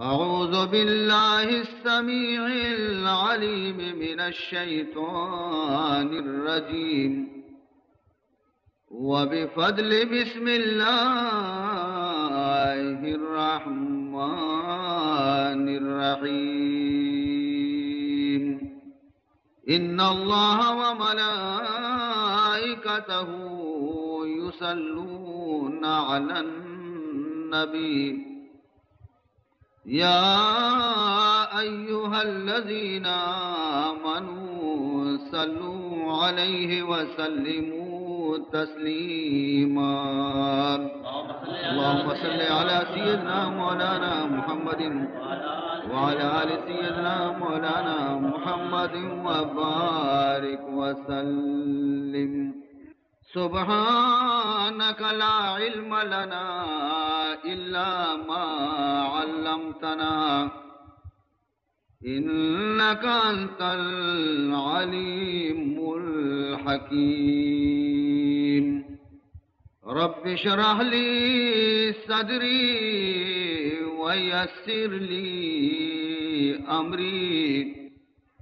أعوذ بالله السميع العليم من الشيطان الرجيم وبفضل بسم الله الرحمن الرحيم إن الله وملائكته يصلون على النبي يا أيها الذين آمنوا صلوا عليه وسلموا تسليما اللهم صل على سيدنا مولانا محمد وعلى آل سيدنا مولانا محمد وبارك وسلم سبحانك لا علم لنا إلا ما علمتنا إنك أنت العليم الحكيم رب اشرح لي صدري ويسر لي أمري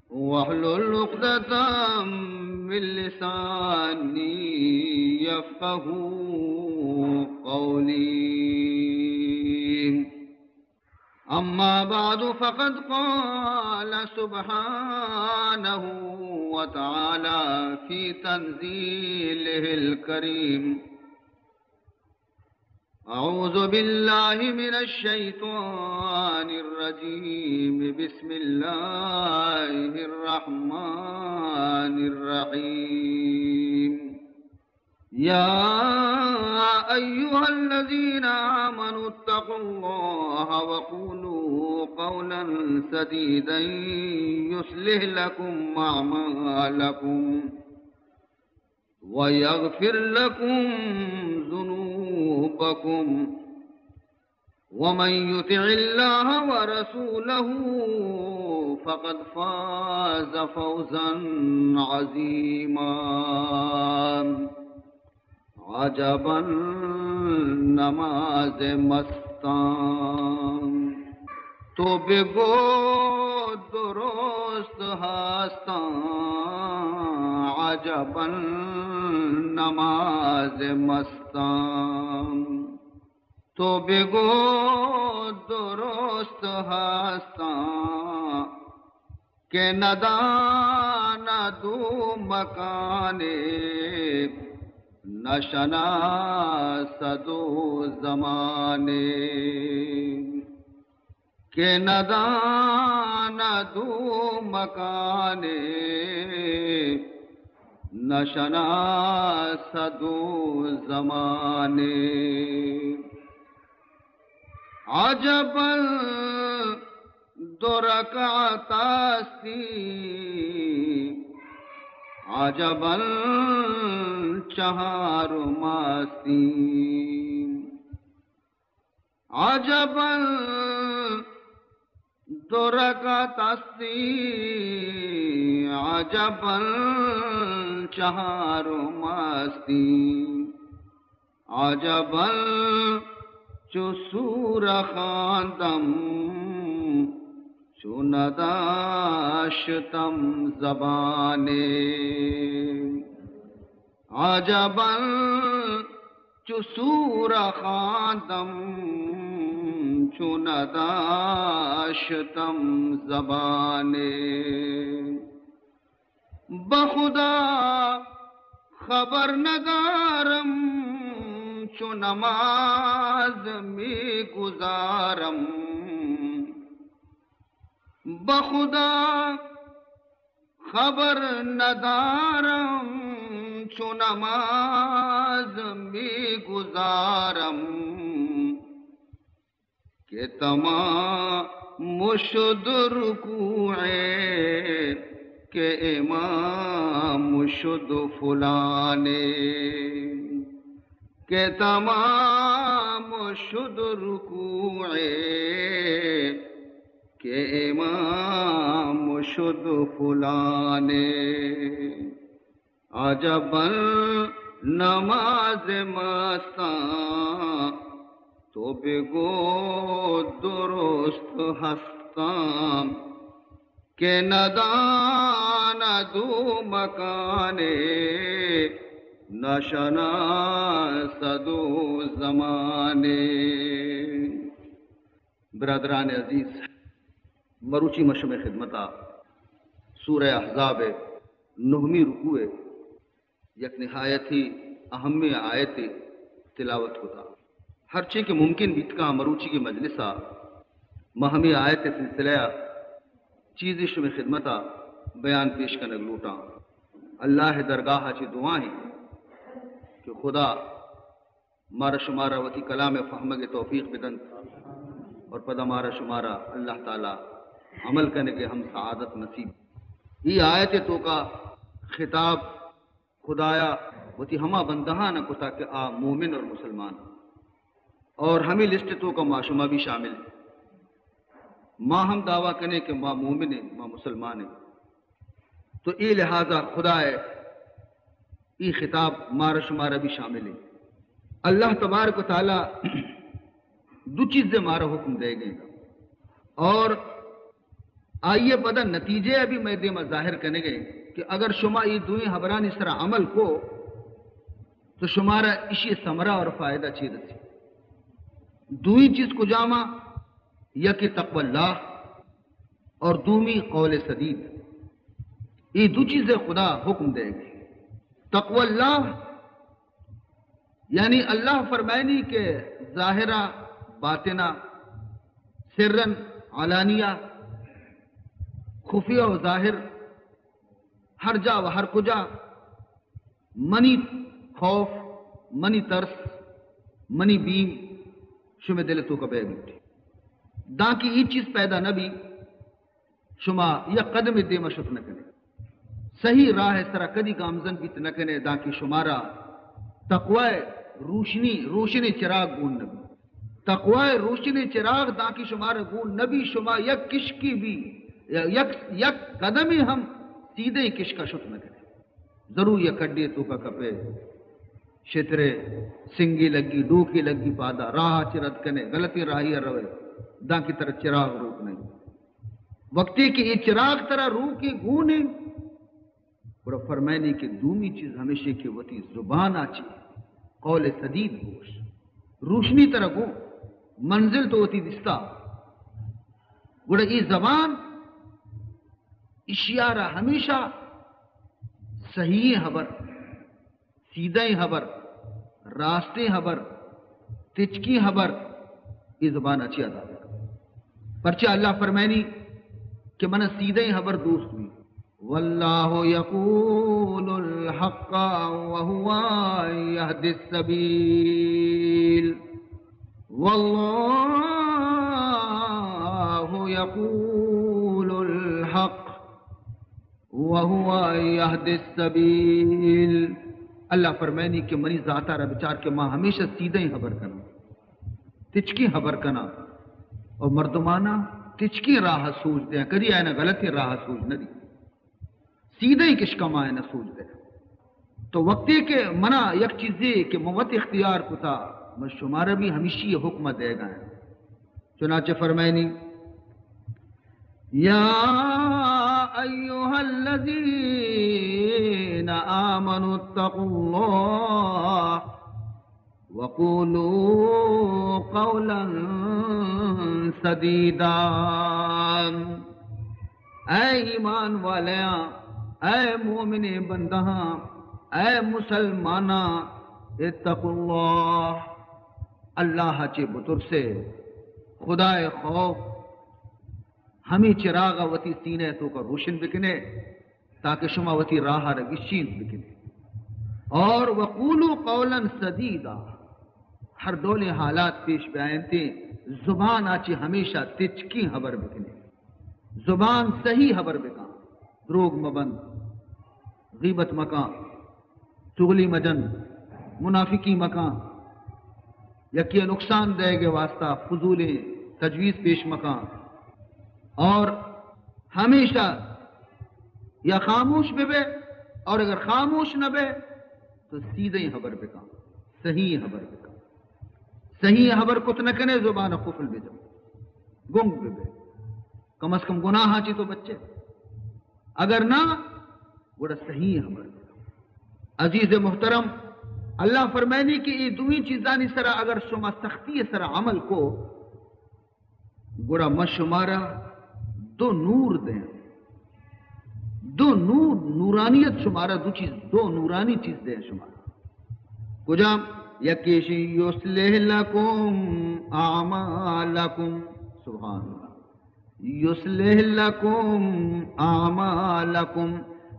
واحلل عقدة من لساني يفقهوا قولي أما بعد فقد قال سبحانه وتعالى في تنزيله الكريم أعوذ بالله من الشيطان الرجيم بسم الله الرحمن الرحيم يا أيها الذين آمنوا اتقوا الله وقولوا قولا سديدا يصلح لكم أعمالكم ويغفر لكم ذنوبكم ومن يطع الله ورسوله فقد فاز فوزا عظيما عجبا نماز مستان تو بگو درست هستان عجبا نماز مستان تو بگو درست هستان کہ ندان دو مکانے نشناس دو زمانے کہ ندان دو مکانے نشناس دو زمانے عجبا دو رکعت استی عجبا چہار ماستی عجبا دو رکعت استی عجبا چہار ماستی عجبا چو سور خواندم چو نداشتم زبانے عجبا چو سور خواندم چو نداشتم زبانے بخدا خبر ندارم چو نماز می گزارم بخدا خبر ندارم چو نماز می گزارم کہ تمام شد رکوعے کہ امام شد فلانے کہ تمام شد رکوعے کہ امام شد فلانے عجباً نماز مستاں تو بگو درست هستم که نداندو مکانه نشناسدو زمانے. برادران عزیز، مروچی مشم خدمتا سورہ احزاب 9ویں رکوع یک نہایت ہی اہم آیت تلاوت ہوتا. ہر چیز کے ممکن بیتکا مروچی کی مجلسہ مہمی آیت سلسلہ چیزش میں خدمتا بیان پیش کرنے لوٹا. اللہ درگاہ چی دعائیں کہ خدا مارا شمارا وتی کلام فہم کے توفیق بدن اور پدا مارا شمارا اللہ تعالی عمل کرنے کے ہم سعادت نصیب. یہ آیت تو کا خطاب خدایا وتی ہما بندہاں نہ کتا کہ آ مومن اور مسلمان، اور ہمیں لسٹ تو کا معشومہ بھی شامل ہے. ماں ہم دعویٰ کرنے کہ ماں مومن ہے، ماں مسلمان ہے، تو یہ لہذا خدا ہے یہ خطاب مارا شمارا بھی شامل ہے. اللہ تبارک و تعالی دو چیزیں مارا حکم دے گئے اور آئیے پدا نتیجے ابھی میں دے میں ظاہر کرنے گئے کہ اگر شما یہ دوئیں حبران اس طرح عمل کو تو شمارا اسی ثمرہ اور فائدہ چیز رسی. دوئی چیز کو جامع یک تقوی اللہ اور دومی قول سدید. یہ دو چیزیں خدا حکم دے گی. تقوی اللہ یعنی اللہ فرمائنی کہ ظاہرہ باطنہ سرن علانیہ خفیہ و ظاہر ہر جا و ہر کجا منی خوف منی ترس منی بیم شما دل تو کا بیگ اٹھی داں کی یہ چیز پیدا نہ بھی شما یا قدم دے مشف نہ کرے صحیح راہ اس طرح کدی گامزن بھی نہ کرے داں کی شمارا تقوی روشنی چراغ گون نبی تقوی روشنی چراغ داں کی شمارا گون نبی شما یک کشکی بھی یک قدمی ہم سیدھے کش کا شف نہ کرے. ضرور یہ کڈی تو کا کپے شترے سنگی لگی ڈوکی لگی پادا راہ چرد کنے غلطی راہی روے داں کی طرح چراغ روک نہیں وقتی کہ یہ چراغ طرح روح کی گونے اور فرمائنی کہ دومی چیز ہمیشہ کی وتی زبان آچی قول سدید گوش روشنی طرح گو منزل تو وتی دستا گوڑا یہ زبان اشیارہ ہمیشہ صحیح خبر سیدھے خبر راستے خبر تچکی خبر یہ زبان اچھی ادا ہے. پرچہ اللہ فرمائنی کہ من سیدھے خبر دوست ہوئی واللہ یقول الحق وہو یہدی السبیل واللہ یقول الحق وہو یہدی السبیل. اللہ فرمائنی کہ منی ذاتہ رہ بچار کے ماں ہمیشہ سیدھے ہی خبر کرنا تچکی خبر کرنا اور مردمانہ تچکی راہ سوچ دیں کدی آئے نا غلطی راہ سوچ نہ دی سیدھے ہی کش کم آئے نا سوچ دیں. تو وقتی کہ منع یک چیزی کہ موت اختیار کو تھا میں شمارہ بھی ہمیشہ یہ حکمہ دے گا ہے. چنانچہ فرمائنی یا ایوہا الذین آمنوا اتقوا اللہ وقولوا قولا سدیدا. اے ایمان والیاں اے مومن بندہاں اے مسلماناں اتقوا اللہ اللہ چے بطر سے خدا خوف ہمیں چراغا وتی سینے تو کا روشن بکنے تاکہ شما وتی راہ رگشین بکنے اور وقولو قولا سدیدا ہر دولے حالات پیش بیانتے زبان آچے ہمیشہ تچکی خبر بکنے زبان صحیح خبر بکا دروگ مبند غیبت مکان چغلی مجن منافقی مکان یکی نقصان دے گے واسطہ فضول تجویز پیش مکان اور ہمیشہ یا خاموش بے اور اگر خاموش نہ بے تو سیدھے خبر بکا صحیح خبر بکا صحیح خبر کت نہ کنے زبان قفل بھی جب گنگ بھی بے کم از کم گناہ ہاچی تو بچے اگر نہ بڑا صحیح خبر عزیز محترم اللہ فرمائنی کہ یہ دوئی چیزانی سرا اگر شما سختی سرا عمل کو گڑا ما شمارا دو نور دیں دو نور نورانیت شمارا دو نورانی چیز دیں شمارا کجام یکیشی یصلح لکم اعمالکم سبحان اللہ یصلح لکم اعمالکم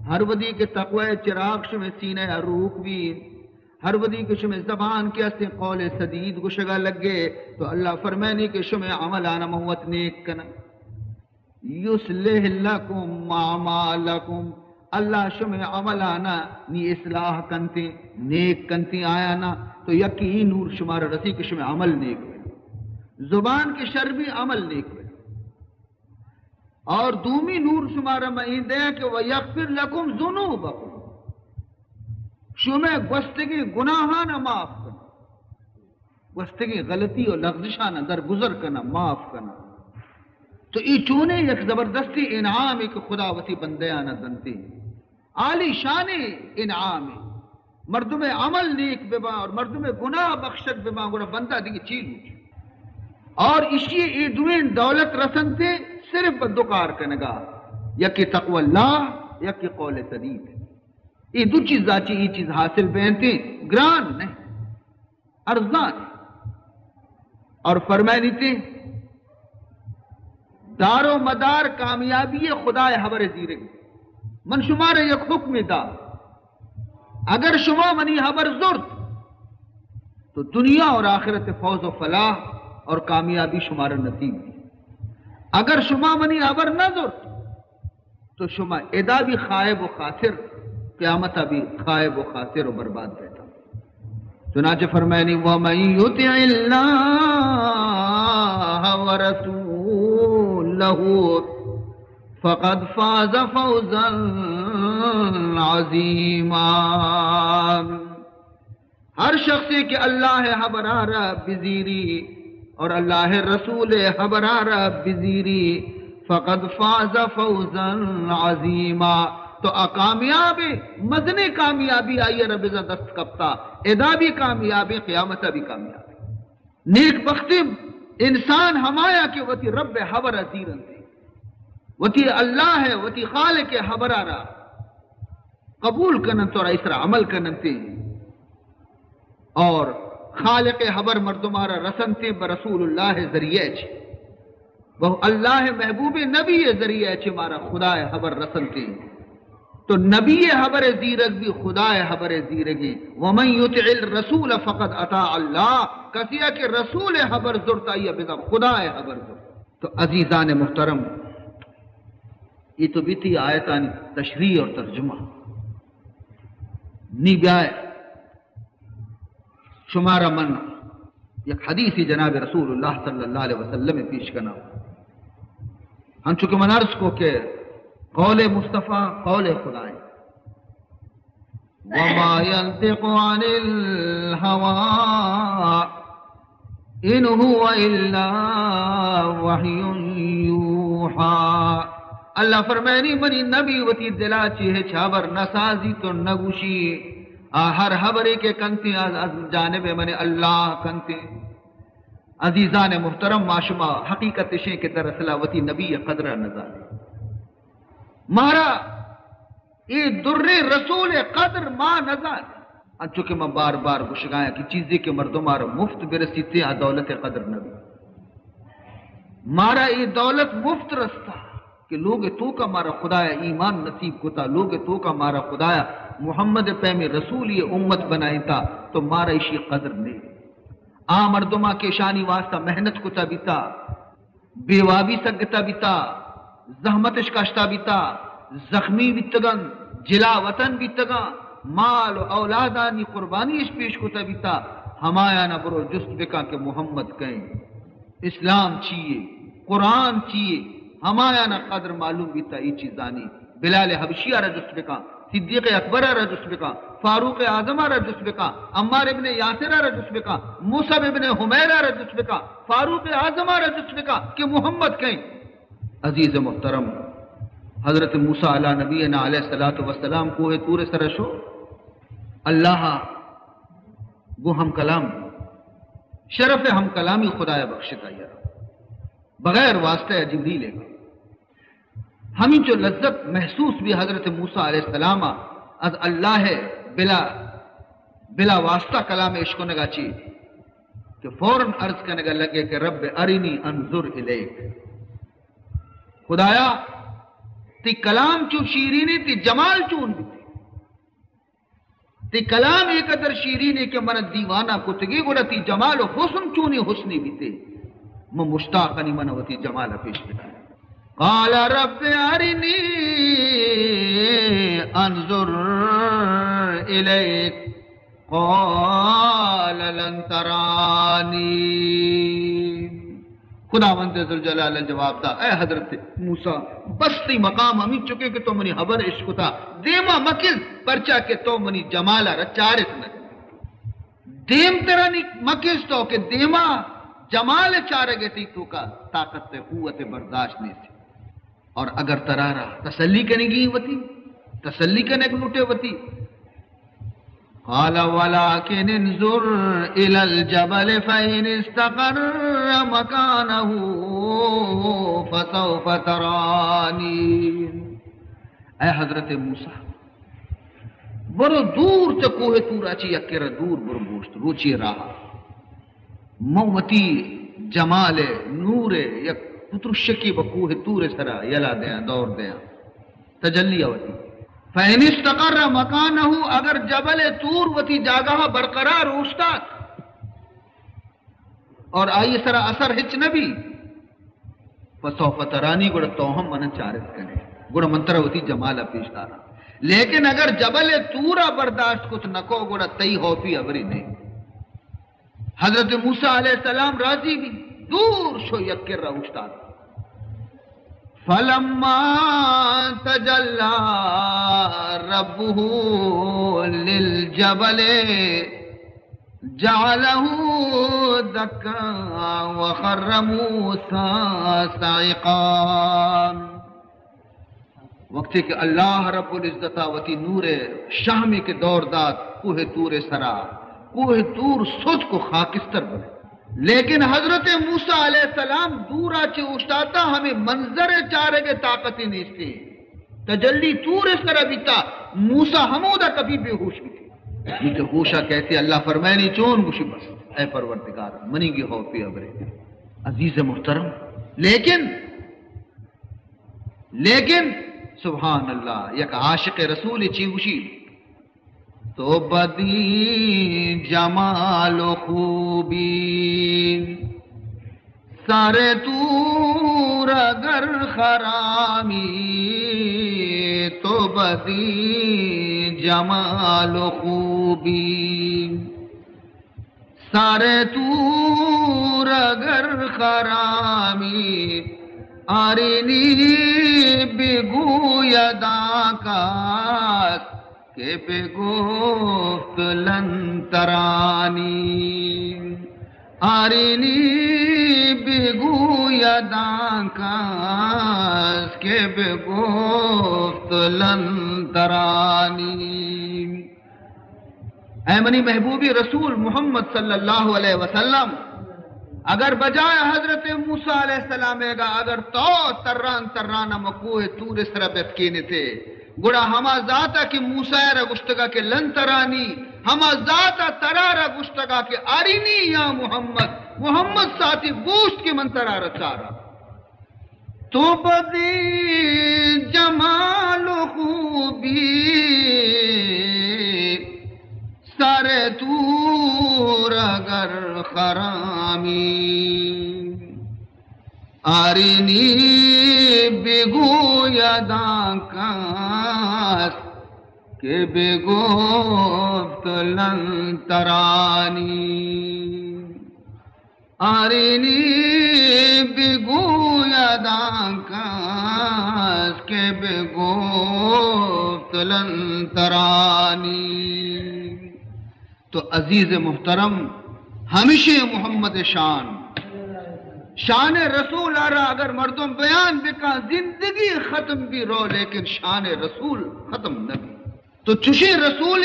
ہر ودی کے تقوی چراغ شمیں سینہ روک بھی ہر ودی کے شمیں زبان کے اسے قول سدید کو شگا لگ گئے تو اللہ فرمائنی کہ شمیں عمل آنا موت نیک کنا یصلح لکم اعمالکم اللہ شمع عملانا نی اصلاح کنتی نیک کنتی آیا نا تو یکی نور شمارا رسی کہ شمع عمل نیک ہوئے زبان کے شر بھی عمل نیک ہوئے اور دومی نور شمارا معین دیا کہ وَيَغْفِرْ لَكُمْ ذُنُوبَكُمْ شمع گوستگی گناہانا معاف کرنا گوستگی غلطی اور لغزشانا در گزر کرنا معاف کرنا تو ای چونے یک زبردستی انعام ایک خداوتی بندیانا دنتی عالی شان انعام مردم عمل نیک ببا اور مردم گناہ بخشت ببا گوڑا بندہ دیکھ چیل اور اسی ای دوین دولت رسن تھے صرف بدکار کنگا یکی تقوی اللہ یکی قول سدید ای دو چیز آچی ای چیز حاصل بہنتے گران نہیں ارزان اور فرمائنی تھے دار و مدار کامیابی خدا حبر زیرے من شمار یک حکم دا اگر شما منی حبر زرد تو دنیا اور آخرت فوز و فلاح اور کامیابی شمار نصیب دی اگر شما منی حبر نہ زرد تو شما ادا بھی خائب و خاسر قیامت بھی خائب و خاسر و برباد بیٹا چنانچہ فرمائنی وَمَن يُطِعِ اللَّهَ وَرَسُولَهُ فَقَدْ فَازَ فَوْزًا عَظِيمًا ہر شخص کہ اللہ حبرارہ بزیری اور اللہ رسول حبرارہ بزیری فَقَدْ فَازَ فَوْزًا عَظِيمًا تو کامیابی مزنی کامیابی آئی رب دست کپتا ادا بھی کامیابی قیامت بھی کامیابی نیک بختی انسان ہمایا کہ وتی رب حبر زیرن تھی وتی اللہ ہے وتی خالق حبرارا قبول کرن تو اسرا عمل کرن تھی اور خالق حبر مردمارا رسن تھی برسول اللہ ذریعہ چھ وہ اللہ محبوب نبی ذریعہ چھ مارا خدا حبر رسن تھی تو نبی حبر زیرگ بھی خدا حبر زیرگی وَمَن يُطِعِ الرَّسُولَ فَقَدْ أَطَاعَ اللَّهَ کسیا کہ رسول حبر زرتا یہ بذا خدا حبر زرتا تو عزیزان محترم یہ تو بیتی آیتان تشریح اور ترجمہ نی بیائے شمارہ من یک حدیثی جناب رسول اللہ صلی اللہ علیہ وسلم پیش کرنا ہم چکہ منارس کو کہ قول مصطفیٰ قول خدای وَمَا يَنْتِقُ عَنِ الْهَوَىٰ إِنْ هُوَ إِلَّا وَحْيٌ يُوحَىٰ اللہ فرمائنی منی نبی وتی دلا چیہ چھابر نسازی تو نگوشی ہر حبرے کے کنتی جانب من اللہ کنتی عزیزان محترم معاشمہ حقیقت شیں کے درسلہ وتی نبی قدر نظر مارا یہ در رسول قدر ما نظر چونکہ میں بار بار گشگایا کہ چیزیں کہ مردوں مارا مفت برسی تھی دولت قدر نبی مارا یہ دولت مفت رستا کہ لوگ تو کا مارا خدایا ایمان نصیب کو تا لوگ تو کا مارا خدایا محمد پیم رسول یہ امت بنائی تا تو مارا اسی قدر نہیں مردمہ کے شانی واسطہ محنت کو تا بیتا بیوابی سگتا بیتا زحمتش کاشتا بیتا زخمی بیتگن جلا وطن بیتگا مال و اولادانی قربانیش پیش کو تا بیتا ہمایا نہ برو جست بکا کہ محمد کہیں اسلام چیئے قرآن چیئے ہمایا نہ قدر معلوم بیتا یہ چیزانی بلال حبشیہ را جست بکا صدیق اکبر را جسم کا، فاروق اعظم را جسم کا، عمار ابن یاسر را جسم کا، مصعب ابن حمیر را جسم کا، فاروق اعظم را جسم کا کہ محمد کہیں. عزیز محترم، حضرت موسیٰ علیہ نبینا علیہ السلام کوہ طور سرشو اللہ گو ہم کلام شرف ہم کلامی خدای بخشتا یا بغیر واسطہ جبریل ہے. ہمیں جو لذت محسوس بھی حضرت موسیٰ علیہ السلام از اللہ ہے بلا واسطہ کلام عشق نگا چی کہ فوراً عرض کرنے گا لگے کہ رب ارینی انظر الیک، خدایا تی کلام چو شیرینی تی جمال چون بھی تی کلام ایک قدر شیرینی کہ من دیوانہ کتگی گوڑا تی جمال و حسن چونی حسنی بھی تے من مشتاقنی من و تی جمال پیش بتا. قال رب ارنی انظر الیک قال لن ترانی. خداوند ذوالجلال جواب دا اے حضرت موسیٰ بستی مقام ہمیں چکے کہ تو منی حبر عشق تھا دیما مکل پرچا کہ تو منی جمالا رچارت نہ دیم ترہ نی مکل تو کہ دیما جمال چارے گے تی تو کا طاقت قوت برداشت نہیں تھی. اور اگر ترارا تسلی کرنے گی وتی تسلی کرنے کو لوٹے وتی. قال ولكن انظر الى الجبل فإن استقر مكانه فسوف تراني. اے حضرت موسیٰ برو دور چکوہ تورا چی یکر دور برو گوشت روچی راہا موتی جمال نور یک پترشکی بکوہ تور سرا یلا دیا دور دیا تجلی ہوتی. فَإِنِ اسْتَقَرَّ مَكَانَهُ اگر جبل طور وتی جاگہ برقرار اوشتات اور آئی سرا اثر ہچ نبی فَسَوْفَ تَرَانِي گوڑا توہم من چارت کرنے گوڑا منترہ وتی جمالا پیش دارا. لیکن اگر جبل طورا برداشت کچھ نکو گوڑا تئی ہو پی ابری نہیں. حضرت موسیٰ علیہ السلام راضی بھی دور شو یکر را اوشتات. فلما تجلى ربه للجبل جعله دكا وخر موسى صعقا. وقت کہ اللہ رب العزت وتی نور شامی کے دور داد کوہ تور سرا کوہ تور سوچ کو خاکستر بنے. لیکن حضرت موسیٰ علیہ السلام دورا چے اشتاتا ہمیں منظر چارے کے طاقتی نہیں تھی تجلی تور اس طرح بیتا. موسیٰ حمودہ کبھی بے ہوش بھی تھی یہ ہوشہ کہتے اللہ فرمائے نہیں چون گوشی بس اے پروردگار منی گی ہو پی ابرے. عزیز محترم لیکن سبحان اللہ یک عاشق رسول چی گوشی تو بدی جمال و خوبی سارے تور اگر خرامی تو بدی جمال و خوبی سارے تور اگر خرامی آرینی بگوی داکات کہ بے گفت لن ترانی. آرینی بگوی داکات کہ بے گفت لن ترانی. اے منی محبوبی رسول محمد صلی اللہ علیہ وسلم اگر بجائے حضرت موسیٰ علیہ السلام گا اگر تو تران مکوہ تور سربت کینے تھے گوڑا ہما ذاتا کی موسیٰ را گشتگا کے لن ترانی ہما ذاتا ترارا گشتگا کے آرینی یا محمد ساتھی گوشت کی من ترارا چارا. تو بدی جمال و خوبی سارے تور اگر خرامی آرینی بگوی داکاس کہ بگفت لن ترانی. آرینی بگوی داکاس کہ بگفت وقت لن ترانی. تو عزیز محترم ہمیشہ محمد شان رسول آ رہا اگر مردم بیان بکا زندگی ختم بھی رو لیکن شان رسول ختم نہ بھی. تو چشی رسول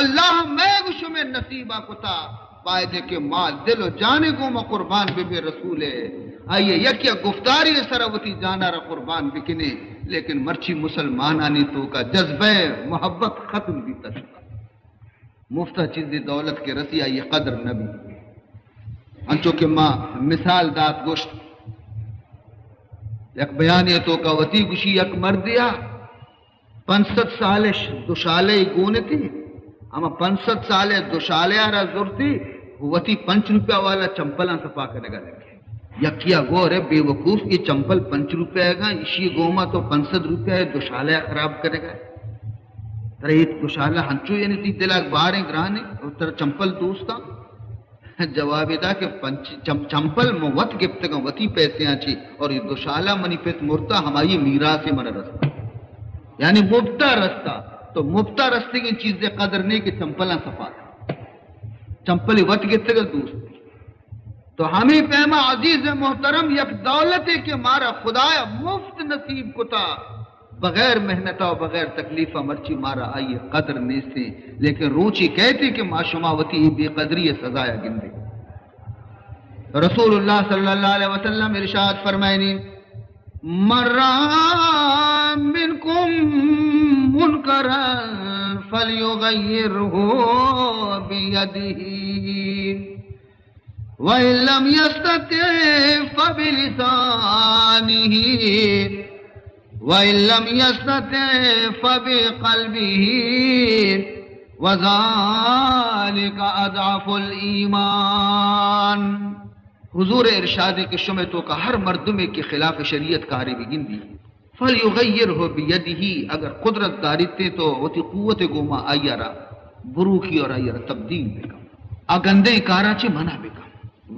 اللہ میں گشم نصیبہ کتا پائدے کے مال دل و جانے کو میں قربان بے رسول ہے. آئیے یکیا گفتاری سروتی جانا را قربان بکنے لیکن مرچی مسلمانانی تو کا جذبہ محبت ختم بھی تشکا. مفتہ چیز دولت کے رسی آئیے قدر نبی انچو کہ ماں مثال دات گوشت یک بیانی تو کا وطی گوشی یک مردیا 500 سال دوشالے گونے تھی اما 500 سال دوشالے آرہ زورتی وطی 5 روپیہ والا چمپلان سپا کرنے گا لگے. یکیا گو رہے بے وقوف یہ چمپل 5 روپیہ ہے گا اسی گوما تو 500 روپیہ ہے دوشالے خراب کرنے گا. ترہ ایک دوشالہ ہنچو یعنی تی دلاک باریں گرانے اور ترہ چمپل دوستا جواب دا کہ چمپل موت گفت گا وطی پیسے آنچی اور یہ دوشالہ منی پیت مرتا ہماری میراث من رستا یعنی مبتہ رستا. تو مبتہ رستے کی چیزیں قدر نہیں کہ چمپلان سپا چمپلی وط گفت گا دوست. تو ہمیں پیما عزیز محترم یک دولت کے مارا خدایا مفت نصیب کتا بغیر محنت و بغیر تکلیف مرچی مارا آئیے قدر نیستے لیکن روچی کہتے کہ ما شماوتی بے قدری سزایا گندے. رسول اللہ صلی اللہ علیہ وسلم ارشاد فرمائنی مرا منکم منکرا فلیغیرہ بیدہ وَإِن لَّمْ يَسْتَطِعْ فَبِلِسَانِهِ وَإِن لَّمْ يَسْتَطِعْ فَبِقَلْبِهِ وَذَلِكَ أَضْعَفُ الْإِيمَانِ. حضور ارشاد کے شمتوں کا ہر مردمے کے خلاف شریعت کاری بھی گندی فَلْيُغَيِّرْهُ بِيَدِهِ اگر قدرت دارتے تو وتی قوت گوما آئیارا بروکی اور آئیارا تبدیل بکا اگندے کارا چے منع بکا.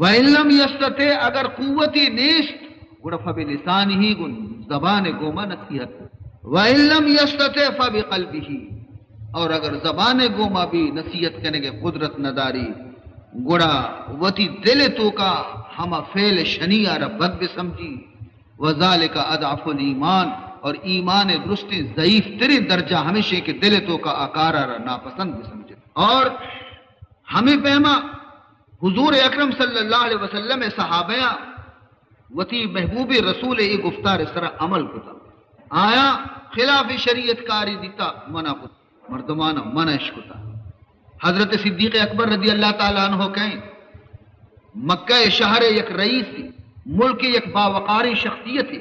وَإِن لَّمْ يَسْتَطِعْ اگر قوتی نیست گوڑا فَبِلِسَانِهِ گن زبان گوما نصیحت. وَإِن لَّمْ يَسْتَطِعْ فَبِقَلْبِهِ اور اگر زبان گوما بھی نصیحت کرنے کے قدرت نداری گوڑا وتی دل تو کا ہما فعل شنی آرہ بد بھی سمجھی. وَذَلِكَ أَضْعَفُ الْإِيمَانِ اور ایمان درست ضعیف تیرے درجہ ہمیشہ کے دل تو کا آکار آرہ ناپسند بھی سمجھے. اور ہمیں پیما حضور اکرم صلی اللہ علیہ وسلم صحابیاں وتی محبوب رسول ای گفتار اس طرح عمل کتا آیا خلاف شریعت کاری دیتا منع کتا مردمانہ منعش کتا. حضرت صدیق اکبر رضی اللہ تعالیٰ عنہ کہیں مکہ شہر یک رئیس تھی ملک یک باوقاری شخصیت تھی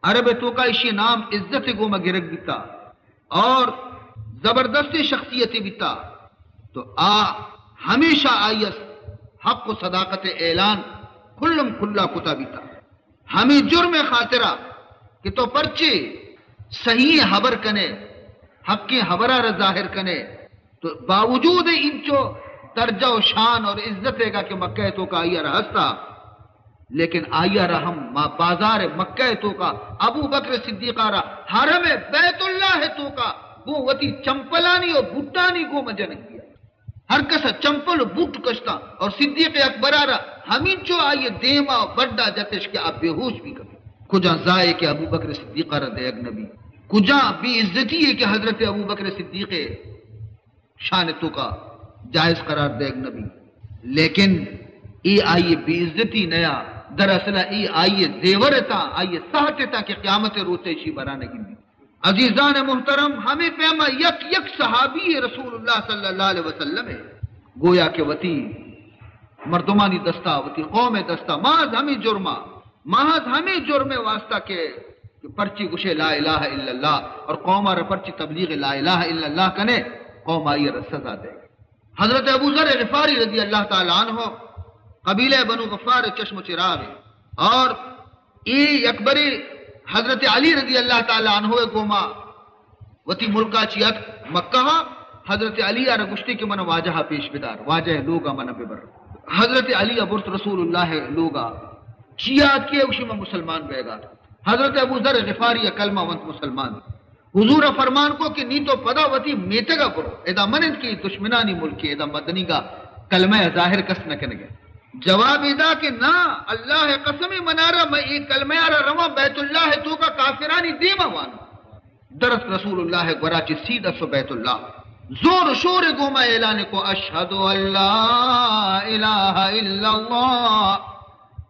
عرب تو کا اسی نام عزت گو مگرک دیتا اور زبردستی شخصیتی بیتا. تو ہمیشہ آئیس حق و صداقت اعلان کھلم کھلا کتا بیتا. ہمیں جرم خاطرہ کہ تو پرچے صحیح حبر کنے حق کی حبرہ ظاہر کنے تو باوجود انچو درجہ و شان اور عزت ہے گا کہ مکہ تو کا آئیہ رہستا لیکن آئیہ رہم بازار مکہ تو کا ابو بکر صدیقہ رہا حرم بیت اللہ ہے تو کا وہ وتی چمپلانی اور بھٹانی کو مجھنے کیا ہر کسا چمپل بوٹ کشتا اور صدیق اکبر آرہ ہمیں جو آئیے دیما بڑا جتش کے آپ بے ہوش بھی کرتے کجا زائے کہ ابو بکر صدیقہ رہ دے ایک نبی کجا بھی عزتی ہے کہ حضرت ابو بکر صدیق شان تو کا جائز قرار دے ایک نبی. لیکن ای آئیے بے عزتی نیا دراصل ای آئیے زیورتا آئیے سہتتا کہ قیامت روتے شی برانے کی بھی. عزیزان محترم ہمیں پیما یک صحابی رسول اللہ صلی اللہ علیہ وسلم ہے گویا کہ وتی مردمانی دستہ وتی قوم دستہ محض ہمیں جرم واسطہ کے پرچی گشے لا الہ الا اللہ اور قوم آرہ پرچی تبلیغ لا الہ الا اللہ کنے قوم آئیے سزا دے. حضرت ابو ذر غفاری رضی اللہ تعالیٰ عنہ قبیلہ بنو غفار چشم و چراغ اور ای اکبری حضرت علی رضی اللہ تعالیٰ عنہ گوما وتی ملکہ چیت مکہ حضرت علی آرہ گشتی کے من واجہہ پیش بدار واجہ لوگا من ببر حضرت علی ابرت رسول اللہ لوگا چیات کے اوشی میں مسلمان بے گا. حضرت ابو ذر غفاری کلمہ ونت مسلمان حضور فرمان کو کہ نی تو پدا وتی میتگا پرو ادا منت کی دشمنانی ملکی ادا مدنی کا کلمہ ظاہر کس نہ کنگے جواب ادا کہ نا اللہ قسم منارا میں ایک کلمہ آرہ رواں بیت اللہ تو کا کافرانی دیما وانا درست رسول اللہ گورا چی سیدہ سو بیت اللہ زور شور گوما اعلان کو اشہد اللہ الہ الا اللہ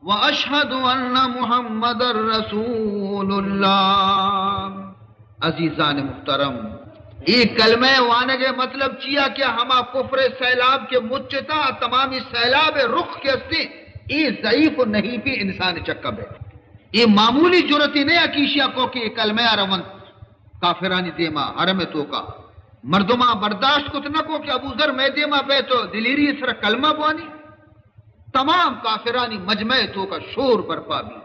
و اشہد ان محمد رسول اللہ. عزیزان محترم ایک کلمہ وانگے مطلب چیا کہ ہما کفر سیلاب کے مچتا تمامی سیلاب رخ کے اسے یہ ضعیف و نحیفی انسان چکب ہے. یہ معمولی جرتی نہیں اکیشیا کو کہ کلمہ رون کافرانی دیما حرم تو کا مردمہ برداشت کت نہ کو کہ ابو ذر میں دیما پہ تو دلیری سر کلمہ بوانی تمام کافرانی مجمع تو کا شور برپا بھی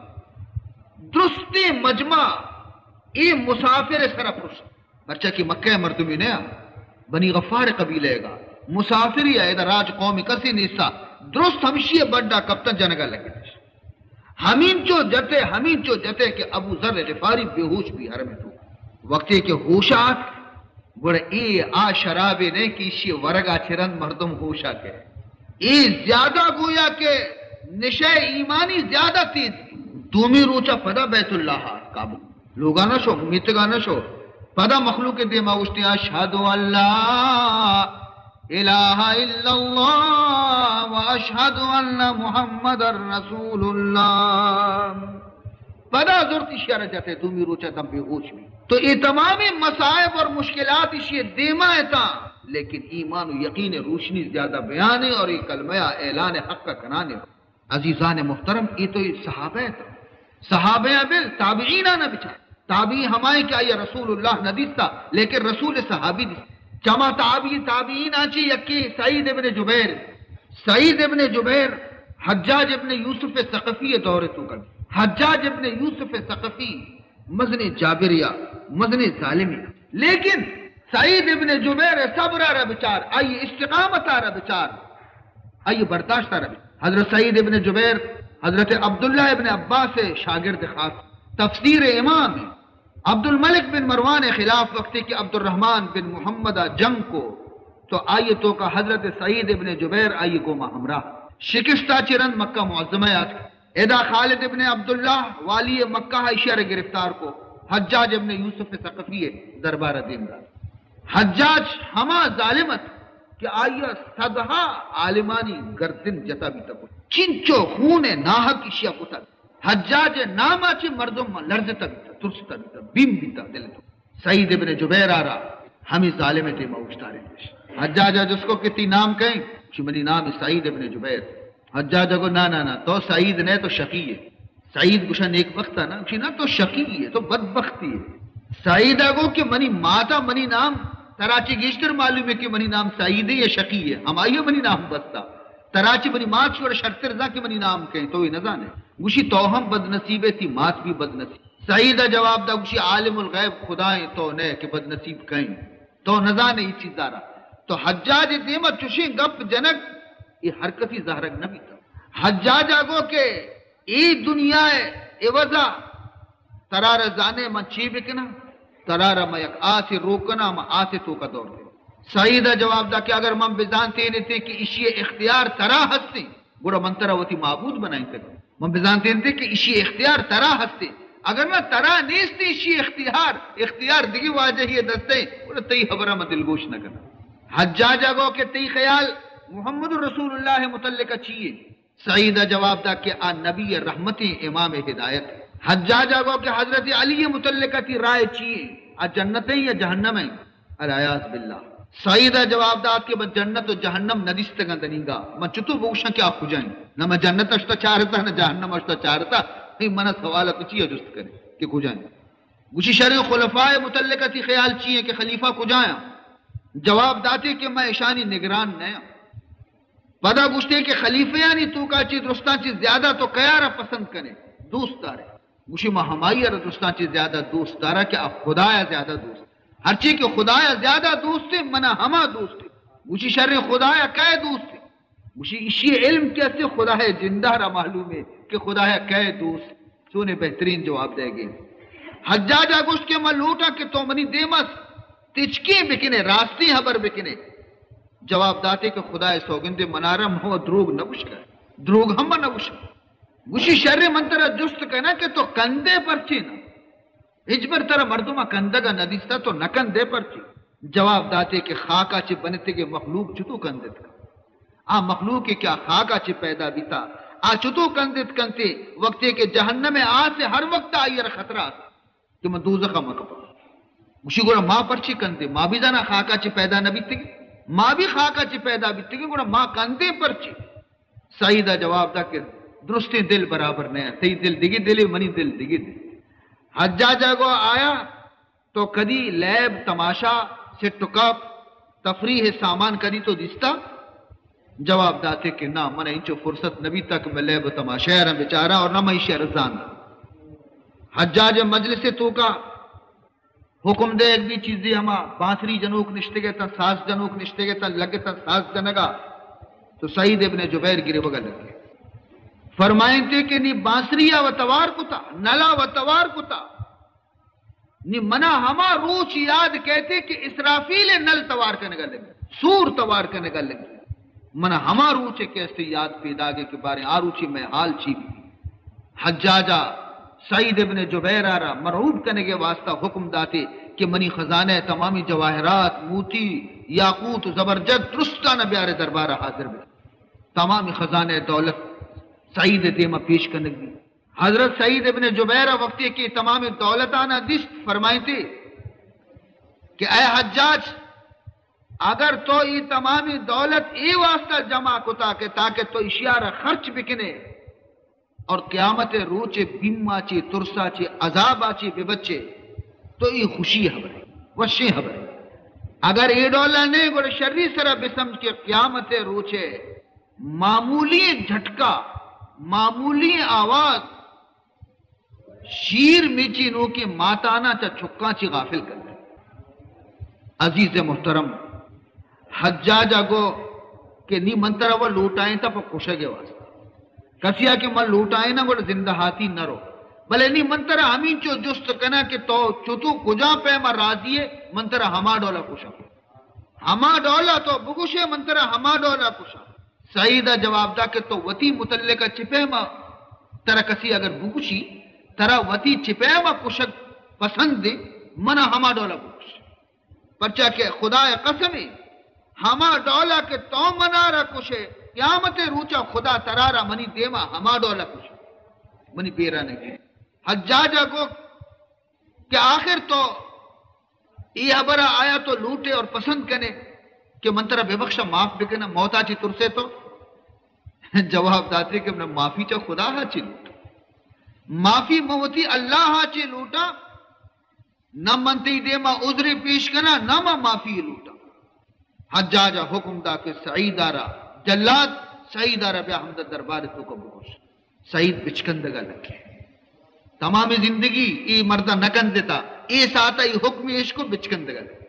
درست مجمع ای مسافر سر پرس برچہ کی مکہ مردمی نیا بنی غفار قبیلے گا مسافری ہے ادھر راج قومی کسی نیسا درست ہمشی بڑا کپتن جنگا لگے ہمین چو جتے کہ ابو ذر غفاری بے ہوش بھی حرم تو وقتی کہ ہوشات گوڑا ای آ شرابے نے کی اسی ورگا چرند مردم ہوشا کے ای زیادہ گویا کہ نشے ایمانی زیادہ تیز دومی روچا پدا بیت اللہ کابل لوگا نہ شو میتگا نہ شو پدا مخلوق دیما اشتی اشہد اللہ الہ الا اللہ و اشہد ان محمد رسول اللہ پدا ضرورتی شیارہ جاتے دومی روچا دم بے ہوش بھی تو یہ تمامی مسائب اور مشکلات اسی دیما ہے تا لیکن ایمان و یقین روشنی زیادہ بیان ہے اور یہ کلمہ اعلان حق کا کنانے. عزیزان محترم یہ تو صحابہ ہے تا صحابہ بل تابعین آنا بچار تابعی ہمائے کیا یہ رسول اللہ ندیس تھا لیکن رسول صحابی دیس جمع تابعین آنچی یکی سعید ابن جبیر حجاج ابن یوسف ثقفی دور تو کر حجاج ابن یوسف ثقفی مزن جابریہ مزن ظالمیہ لیکن سعید ابن جبیر صبر آرہ بچار آئی استقامت آرہ بچار آئی برداشت آرہ بچار. حضرت سعید ابن جبیر حضرت عبداللہ ابن عباس شاگرد خاص تفسیر امام ہے. عبد الملک بن مروان خلاف وقتی کہ عبد الرحمن بن محمد جنگ کو تو آئیے تو کا حضرت سعید ابن جبیر آئیے کو ہمراہ شکستہ چرند مکہ معظمہ آت ادا خالد ابن عبداللہ والی مکہ اشار گرفتار کو حجاج ابن یوسف ثقفی دربار دیندار حجاج ہما ظالمت کہ آئیہ صدہا عالمانی گردن جتا بھی تکو چنچو خون ناحق اشیاء کتا حجاج ناما چی مردم لرزتا بھی تا ترستا بھی تا بیم بھی تا دل تو سعید ابن جبیر آرہا ہمیں ظالمت موجتا رہے حجاج جس کو کتی نام کہیں چی منی نام سعید ابن جبیر حجاج کو نا تو سعید نے تو شقی ہے سعید گشن ایک وقت تھا نا نا تو شقی ہے تو بدبختی ہے سعید کو کہ منی ماتا منی نام تراچی گیشتر معلوم ہے کہ منی نام سعید ہے یا شقی ہے ہم آئیے منی نام بستا تراچی منی مات شور شرط رضا کے منی نام کہیں تو یہ نظان ہے گوشی توہم بد نصیبے تھی مات بھی بد نصیب سعیدہ جواب دا گوشی عالم الغیب خدائیں تو نے کہ بد نصیب کہیں تو نظان ہے یہ چیز دارا تو حجاج دیمہ چوشیں گپ جنک یہ حرکتی ظاہرک نبی تھا حجاج آگو کہ ای دنیا عوضا ترار زانے من چی بکنا ترار میں یک آسی روکنا میں آسی تو کا دور دے. سعیدہ جواب دا کہ اگر من بزانتے نہیں کہ اسی اختیار ترا ہستے گوڑا من ترا ہوتی معبود بنائیں تک من بزانتے نہیں کہ اسی اختیار ترا ہستے اگر میں ترا نیستے اسی اختیار دگی واجہ ہی دستے گوڑا تی حبرہ میں دلگوش نہ کرنا. حجاج آگو کہ تی خیال محمد رسول اللہ متعلقہ چیئے سعیدہ جواب دا کہ آن نبی رحمتی امام ہدایت حجاج آگو کہ حضرت علی متعلقہ تی رائے چیئے آ جنتیں یا جہنم ہیں العیاذ باللہ. سعیدہ جواب دا کہ میں جنت و جہنم ندیستگا دنیگا میں چطو بوشن کیا آپ جائیں نہ میں جنت اشتا چارتا نہ جہنم اشتا چارتا نہیں منہ سوالہ تو چیئے جست کرے کہ کو جائیں گوشی شرع خلفاء متعلقہ تی خیال چیئے کہ خلیفہ کو جائیں جواب داتے کہ میں اشانی نگران نیا پدا گوشتے کہ خلیفہ یعنی تو کا چیز درستان چیز زیادہ تو قیارہ پسند کرے دوست دارے گوشی میں ہمائی درستان چیز زیادہ دوست دارہ کہ اب خدایا زیادہ دوست ہر چیز کہ خدایا زیادہ دوست ہے منہ ہما دوست ہے گوشی شرع خدایا کئے دوست ہے گوشی اسی علم کیسے خدا ہے جندہ را معلوم ہے کہ خدا ہے کئے دوست سونے بہترین جواب دے گئے. حجاجہ گوشت کے ملوٹا کہ تو منی دیمس تچکی بکنے راستی حبر بکنے جواب داتے کہ خدا سوگندے منارم ہو دروگ نبوش کر دروگ ہم نبوش گوشی شر منترہ جست کہنا کہ تو کندے پرچی نا اجبر ترہ مردمہ کندگا ندیستا تو نکندے پرچی جواب داتے کہ خاکا چی بنتے کے مخلوق چتو کندت کا مخلوق کے کیا خاکا چی پیدا بیتا چتو کندت کنتے وقتے کہ جہنم سے ہر وقت آئیر خطرہ کہ من دوزخا مکبر گوشی گوڑا ماں پرچی کندے ماں بھی جانا خاکا چی پیدا نبیتے گی ماں بھی خاکا چی پیدا بیتے گی گوڑا ماں کندے پرچی سعیدہ جواب دا کہ درستی دل برابر نہیں ہے تی دل دگی دلی منی دل دگی دل حجاجہ کو آیا تو کدی لیب تماشا سے ٹکاپ تفریح سامان کدی تو دستا جواب داتے کہ نہ من انچو فرصت نبی تک میں لیب تماشا ہے بیچارہ اور نہ میں ایشی رزان حجاج مجلس تو کا حکم دے ایک بھی چیزی ہما بانسری جنوک نشتے گئے تا ساس جنوک نشتے گئے تا لگے تا ساس جنگا تو سعید ابن جبیر گرے وگا لگے فرمائیں تھے کہ نی بانسریہ و توار کتا نلا و توار کتا نی منا ہما روچ یاد کہتے کہ اسرافیل نل توار کرنے گا لگے سور توار کرنے گا لگے منا ہما روچ کیسے یاد پیدا گے کے بارے آروچی میں حال چی بھی حجاجہ سعید ابن جبیر آرہ مرعوب کرنے کے واسطہ حکم داتے کہ منی خزانہ تمامی جواہرات موتی یاقوت زبرجد درستانہ بیارے دربارہ حاضر بھی تمامی خزانہ دولت سعید دیمہ پیش کرنے گی حضرت سعید ابن جبیر وقتی کی تمامی دولتانہ دست فرمائیں تھے کہ اے حجاج اگر تو یہ تمامی دولت ای واسطہ جمع کتا کہ تاکہ تو اشیارہ خرچ بکنے اور قیامت روچے بیمہ چی ترسا چی عذابہ چی بے بچے تو یہ خوشی حبرے وشی حبرے اگر یہ ڈالر نہیں گوڑے شرری سرہ بسمج کے قیامت روچے معمولی جھٹکا معمولی آواز شیر میچی نو کی ماتانا چا چھکا چی غافل کر دے عزیز محترم حجاجہ گو کہ نی منترہ وہ لوٹائیں تا پا کشے گے واسطہ کسیا کہ من لوٹائیں نا گوڑا زندہ ہاتی نہ رو بلے نی منترہ ہمیں چو جست کنا کہ تو چتو کجا پیما راضیے منترہ ہما ڈولا کشا ہما ڈولا تو بگوشے منترہ ہما ڈولا کشا سعیدہ جواب دا کہ تو وطی متعلقہ چپے ما ترہ کسی اگر بگوشی ترہ وطی چپے ما کشک پسند دے منہ ہما ڈولا بگوش پرچہ کہ خدا قسمی ہما ڈولا کہ تو منارہ کشے قیامت روچا خدا ترارہ منی دیما ہما ڈولا کشے منی بیرہ نہیں حجاجہ کو کہ آخر تو یہ حبرہ آیا تو لوٹے اور پسند کرنے کہ منترہ بے بخشہ معاف بکنا موتا چی ترسے تو جواب داتے کہ منہ معافی چا خدا ہا چی لوٹا معافی موتی اللہ ہا چی لوٹا نہ منتی دے ما عذر پیش کرنا نہ ما معافی لوٹا حجاجہ حکم دا کہ سعید آرہ جلاد سعید آرہ بے حمد دربار تو کو بگوش سعید بچکندگا لکھے تمام زندگی ای مردہ نکن دیتا ای ساتا ای حکم عشق کو بچکندگا لکھے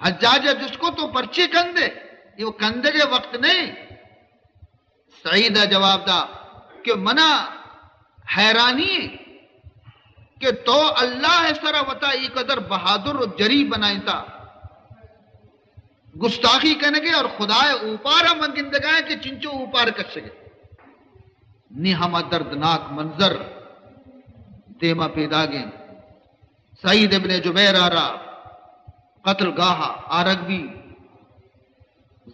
حجاجہ جس کو تو پرچے کندے یہ وہ کندگے وقت نہیں سعیدہ جواب دا کہ منا حیرانی کہ تو اللہ سرہ وطا ای قدر بہادر و جری بنائیں تا گستاخی کرنے اور خدا اوپارہ منگندگائیں کہ چنچو اوپار کر سکے نی ہما دردناک منظر دیما پیدا گئیں سعید ابن جبیر آرہ قتل گاہا آرگ بھی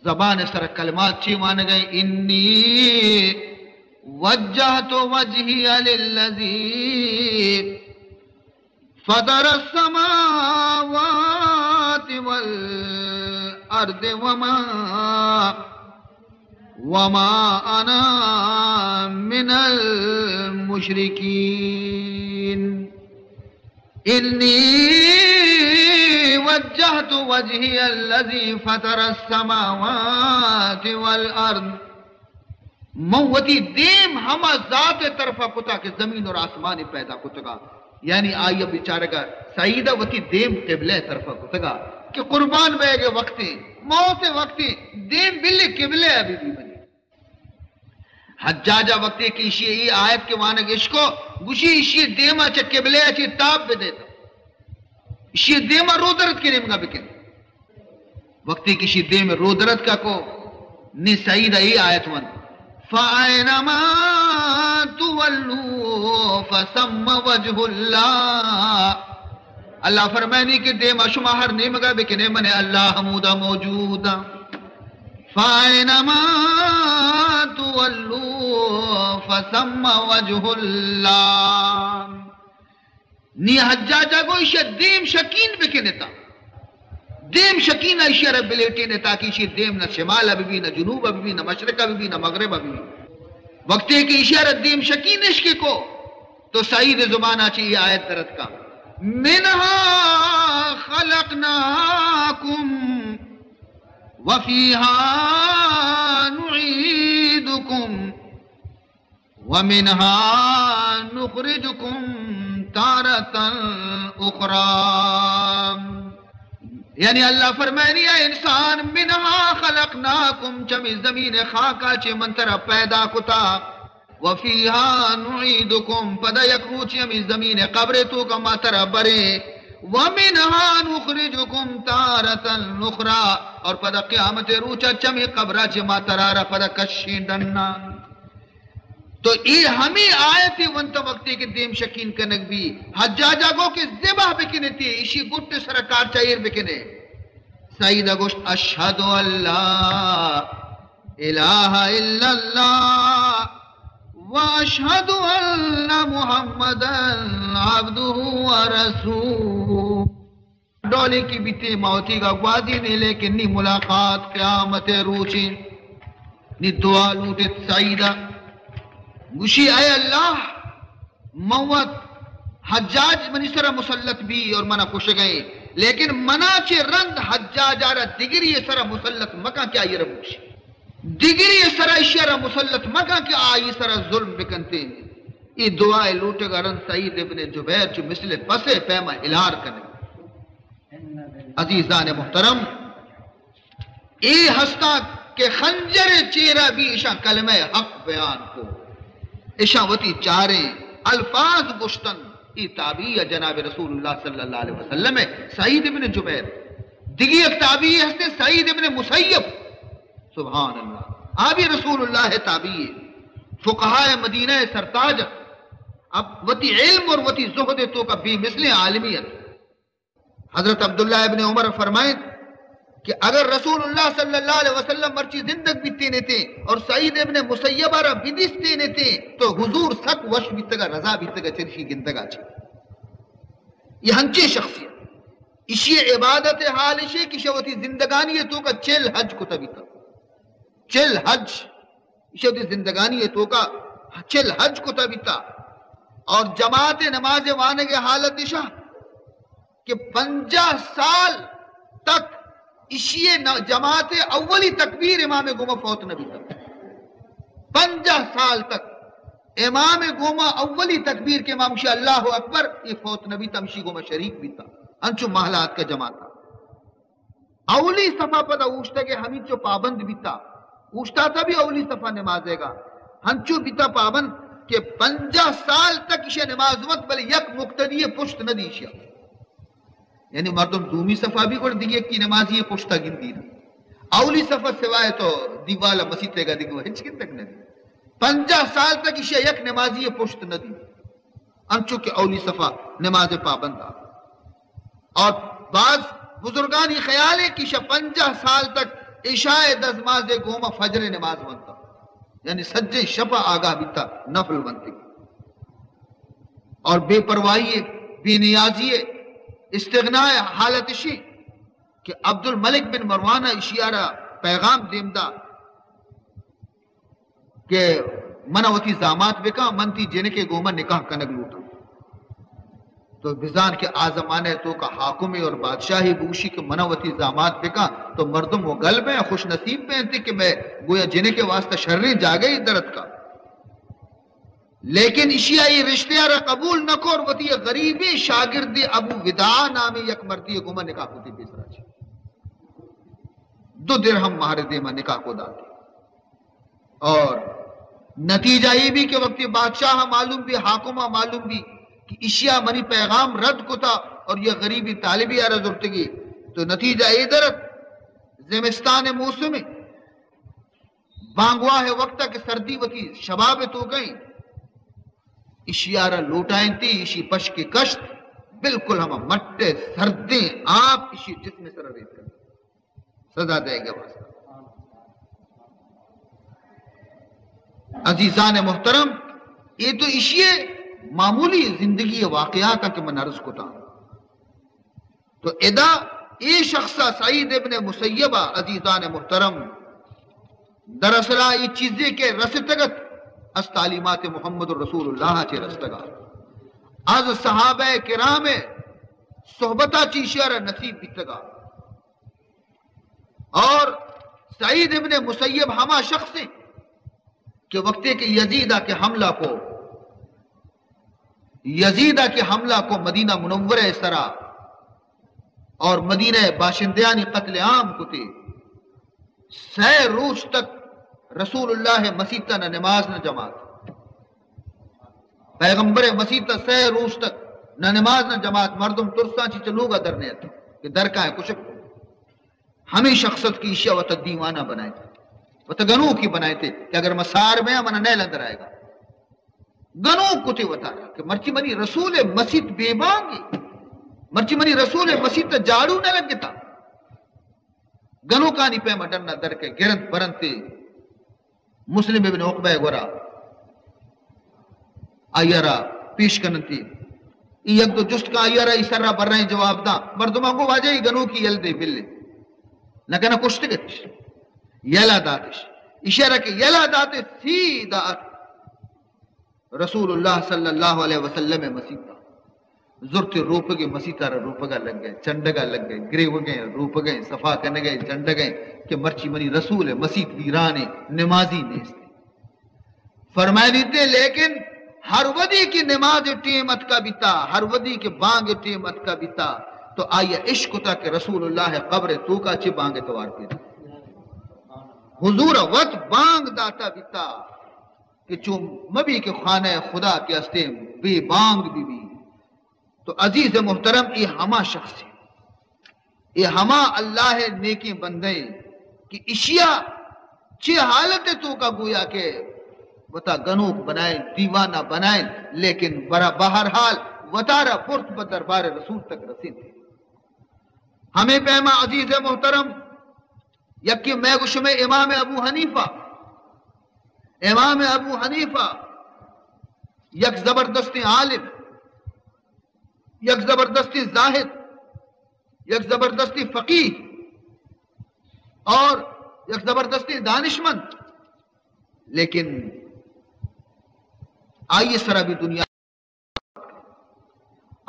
زبان سر کلمات چی مان گئے انی وجہت وجہی للذی فطر السماوات والارض وما انا من المشرکین انی وجہت وجہی الذی فطر السماوات والارض موتی دیم ہما ذات طرفہ کتا کہ زمین اور آسمان پیدا کتگا یعنی آئیہ بیچارے گا سعیدہ وتی دیم قبلہ طرفہ کتگا کہ قربان بے گے وقتی موت وقتی دیم بلی قبلہ ابھی بھی بنی حجاجہ وقتی کی اشی ای آیت کے وانگ اشکو گوشی اشی دیما چا قبلے اچھی تاب بے دیتا اشی دیما رو درد کے نمگا بکن وقتی کی اشی دیم رو درد کا کو نی سعید ای آیت ون فَأَيْنَمَا تُوَلُّوا فَسَمَّ وَجْهُ اللَّهِ اللہ فرمائنی کہ دیما شما ہر نمگا بکنے من اللہ حمودہ موجودا فَأَيْنَمَا تُوَلُّوا فَسَمَّ وَجْهُ اللَّهِ نی حجاجہ کو ایشہ دیم شکین بکنتا دیم شکین ایشہ رب لیٹی نے تاکہ ایشہ دیم نہ شمال ابھی بھی نہ جنوب ابھی بھی نہ مشرق ابھی بھی نہ مغرب ابھی بھی وقت ہے کہ ایشہ رب دیم شکین عشق کو تو سعید زبانہ چاہیے آیت درد کا منہا خلقناکم وفیہا نعیدکم ومنها نخرجكم تارة أخرى یعنی اللہ فرمائنی ہے انسان منہا خلقناکم چمی زمین خاکا چی منتر پیدا کتا وفیہا نعیدکم پدا یک روچی ہمی زمین قبر تو کما تر برے ومنہا نخرجکم تارة أخرى اور پدا قیامت روچا چمی قبرہ چی ما ترارا پدا کشی ڈننا تو یہ ہمیں آیتی ونتا وقتی کے دیم شکین کنک بھی حجاجہ گو کے زباہ بکنے تھی اسی گھٹ سرکار چاہیر بکنے سعیدہ گوشت اشہدو اللہ الہ الا اللہ واشہدو ان محمدا عبدہ ورسول ڈولی کی بیتی موتی کا گوازی نے لیکن نی ملاقات قیامت روچی نی دعا لوٹت سعیدہ گوشی اے اللہ موت حجاج منی سرہ مسلط بھی اور منہ کش گئے لیکن منہ چے رند حجاج آرہ دگری سرہ مسلط مکہ کیا یہ ربوشی دگری سرہ اشیرہ مسلط مکہ کیا آئی سرہ ظلم بکنتے یہ دعائے لوٹے گا رند سعید ابن جبیر جو مثل پسے پیما الہار کرنے عزیزان محترم اے ہستا کہ خنجر چیرہ بھی اشاں کلمہ حق بیان کو اشاوتی چاریں الفاظ گشتن ای تابعی جناب رسول اللہ صلی اللہ علیہ وسلم سعید ابن جبیر دیگی ایک تابعی ہستے سعید ابن مسیب سبحان اللہ آبی رسول اللہ تابعی فقہاء مدینہ سرتاج اب وتی علم اور وتی زہد تو کا بھی مثل عالمیت حضرت عبداللہ ابن عمر فرمائیں کہ اگر رسول اللہ صلی اللہ علیہ وسلم مرچی زندگ بیتے نے تھے اور سعید ابن مسیبہ را بدستے نے تھے تو حضور سک وش بیتگا رضا بیتگا چرشی گندگا چھے یہ ہنچے شخصیت اسی عبادت حال شے کی شوتی زندگانی تو کا چل حج کو تبیتا چل حج شوتی زندگانی تو کا چل حج کو تبیتا اور جماعت نماز وانگ حالت شاہ کہ 50 سال تک اسی جماعت اولی تکبیر امام گوما فوت نبی تک 50 سال تک امام گوما اولی تکبیر کے امام شاہ اللہ اکبر یہ فوت نبی تمشی گوما شریک بھی تھا انچو محلات کا جماعت تھا اولی صفحہ پتا اوشتا کہ ہمیں چو پابند بھی تھا اوشتا تھا بھی اولی صفحہ نمازے گا ہنچو بھی تھا پابند کہ 50 سال تک اسے نماز وقت بلے یک مقتدی پشت نہ دیشیا یعنی مردم دومی صفحہ بھی کر دیگے کی نمازی پشتہ گن دی اولی صفحہ سوائے تو دیوالا مسیطے گا دیگو ہنچ کن تک نہ دی 50 سال تک اسے یک نمازی پشت نہ دی انچو کہ اولی صفحہ نماز پابند آ اور بعض بزرگانی خیال ہے کہ 50 سال تک عشاء دزماز گوما فجر نماز بنتا یعنی سجے شپا آگاہ بیتا نفل بنتی اور بے پرواہی بے نیازی استغناء حالت شی کہ عبد الملک بن مروانہ اشیارہ پیغام دیمدہ کہ منوتی زامات بکا منتی جن کے گوما نکاح کنگ لوٹا تو بزان کے آزمانے تو کا حاکم اور بادشاہی بوشی کے منوتی زامات بکا تو مردم وہ گل میں خوش نصیب میں تھے کہ میں گویا جن کے واسطہ شرری جاگئی درد کا لیکن اشیائی رشتیارہ قبول نہ کر وتی غریبی شاگرد ابو وداع نامی یک مردی گوما نکاح کو دی بیسرا چی 2 درہم مہر دیما نکاح کو داتی اور نتیجہ یہ بھی کہ وقت بادشاہ معلوم بھی حاکمہ معلوم بھی کہ اشیاء منی پیغام رد کو تھا اور یہ غریبی طالبی عرض ارتگی تو نتیجہ ادھر زمستان موسم بانگوا ہے وقت کہ سردی وتی شباب تو گئیں اشیاء را لوٹائیں تھی اشی پش کی کشت بالکل ہم مٹے سردیں آپ اشی جسم سر ریت کر سزا دے گا واسطہ عزیزان محترم یہ تو اشیے معمولی زندگی واقعات کہ من عرض کو تھا تو ادا یہ شخصہ سعید ابن مسیبہ عزیزان محترم دراصل یہ چیزیں کے رستگت از تعلیمات محمد رسول اللہ چے رستگا از صحابہ کرام صحبتہ چیشیار نصیب بیتگا اور سعید ابن مسیب ہما شخص ہیں کہ وقتے کے یزیدہ کے حملہ کو مدینہ منورہ سرا اور مدینہ باشندیانی قتل عام کو تھے 6 روز تک رسول اللہ مسیطہ نہ نماز نہ جماعت پیغمبر مسیطہ 6 روز تک نہ نماز نہ جماعت مردم ترساں چی چلوگا درنے تھا کہ در کا ہے کشک ہمیں شخصت کی اشیاء و دیوانہ بنائے تھے وہ گنو کی بنائے تھے کہ اگر مسار میں منہ نیل اندر آئے گا گنو کو تھے بتا رہا کہ مرچی منی رسول مسیط بے بانگی مرچی منی رسول مسیط جاڑو نہ لگتا گنو کانی پیما ڈرنا در کے گرند برنتے مسلم ابن عقبہ گورا آئیارا پیش کننتی یک دو جست کا آئیارا اس طرح بر رہے ہیں جواب دا مردمان کو واجہ گنو کی یل دے بلے نکنا کشتے گتش یلا داتش اشارہ کہ یلا داتے سیدھا رسول اللہ صلی اللہ علیہ وسلم مسیطہ زرت روپگے مسیطہ را روپگا لگ گئے چندگا لگ گئے گرے ہو گئے روپ گئے صفا کرنے گئے چنڈ گئے کہ مرچی منی رسول مسیط ویرانے نمازی نیستے فرمائے دیتے لیکن ہر ودی کی نماز ٹیمت کا بیتا ہر ودی کے بانگ ٹیمت کا بیتا تو آئیے عشق تا کہ رسول اللہ قبر تو کا چھ بانگ توار پیدا حضور وقت بانگ داتا بیتا کہ چون مبی کے خانہ خدا کے استے بے بانگ بھی تو عزیز محترم یہ ہما شخص ہے یہ ہما اللہ نیکی بندے کہ اشیاء چھ حالت تو کا گویا کہ بتا گنوک بنائیں دیوانہ بنائیں لیکن بہرحال وطارہ پرت بدربار رسول تک رسید ہمیں پیما عزیز محترم یکی میں گشم امام ابو حنیفہ یک زبردست عالم یک زبردست زاہد یک زبردست فقیہ اور یک زبردست دانشمند لیکن آئیے سرا بھی دنیا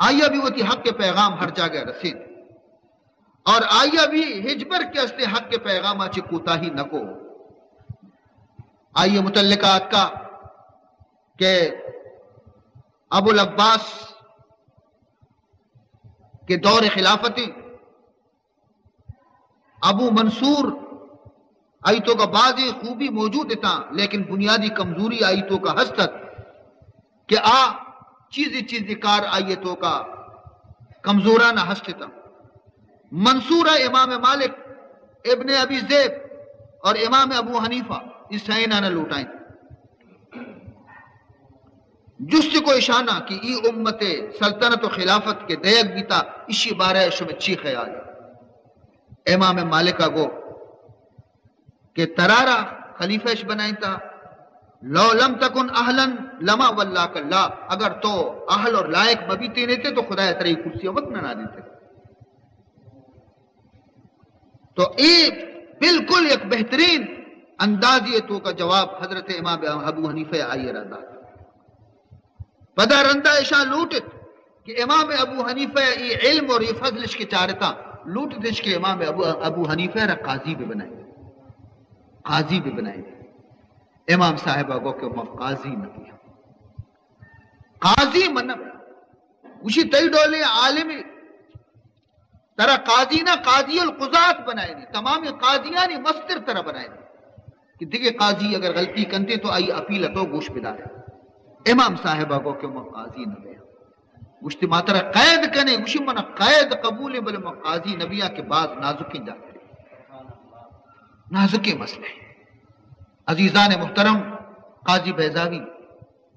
آئیے بھی وہ تھی حق کے پیغام ہر جگہ رسید اور آئیے بھی ہجبر کے استے حق کے پیغام آچے کوتا ہی نکو آئیے متعلقات کا کہ ابو العباس کے دور خلافت ابو منصور آیتوں کا بعضی خوبی موجود تھا لیکن بنیادی کمزوری آیتوں کا ہستت کہ چیزی کار آیتوں کا کمزورانہ ہست تھا منصورہ امام مالک ابن ابی زیب اور امام ابو حنیفہ اس سینانہ لوٹائیں جس کو اشانہ کہ ای امت سلطنت و خلافت کے دیگ بیتا اسی بارہ شمع چی خیال امام مالکہ گو کہ ترارا خلیفہش بنائیں تا لو لم تکن اہلن لما واللہ اللہ اگر تو اہل اور لائق مبیتے نہیں تھے تو خدا ترہی کرسی وقت نہ دیتے تو ایک بالکل ایک بہترین اندازی تو کا جواب حضرت امام ابو حنیفہ آئیے رہا پدا رندہ اشاہ لوٹت کہ امام ابو حنیفہ یہ علم اور یہ فضلش کے چارتا لوٹت اس کے امام ابو حنیفہ رہا قاضی بھی بنائے امام صاحبہ کو کہ قاضی نہ کیا قاضی منب اسی تئی ڈولے عالمی ترہ قاضی نہ قاضی القضات بنائے دی تمام قاضیانی مستر طرح بنائے دی کہ کہ دیکھے قاضی اگر غلطی کنتے تو آئی اپیل تو گوش بدارے امام صاحبہ کو کہ میں قاضی نہ بیا گوشتی ماترہ قید کنے گوشی منہ قید قبول بل میں قاضی نبیہ کے بعد نازکی جاتے نازکی مسئلے عزیزان محترم قاضی بیضاوی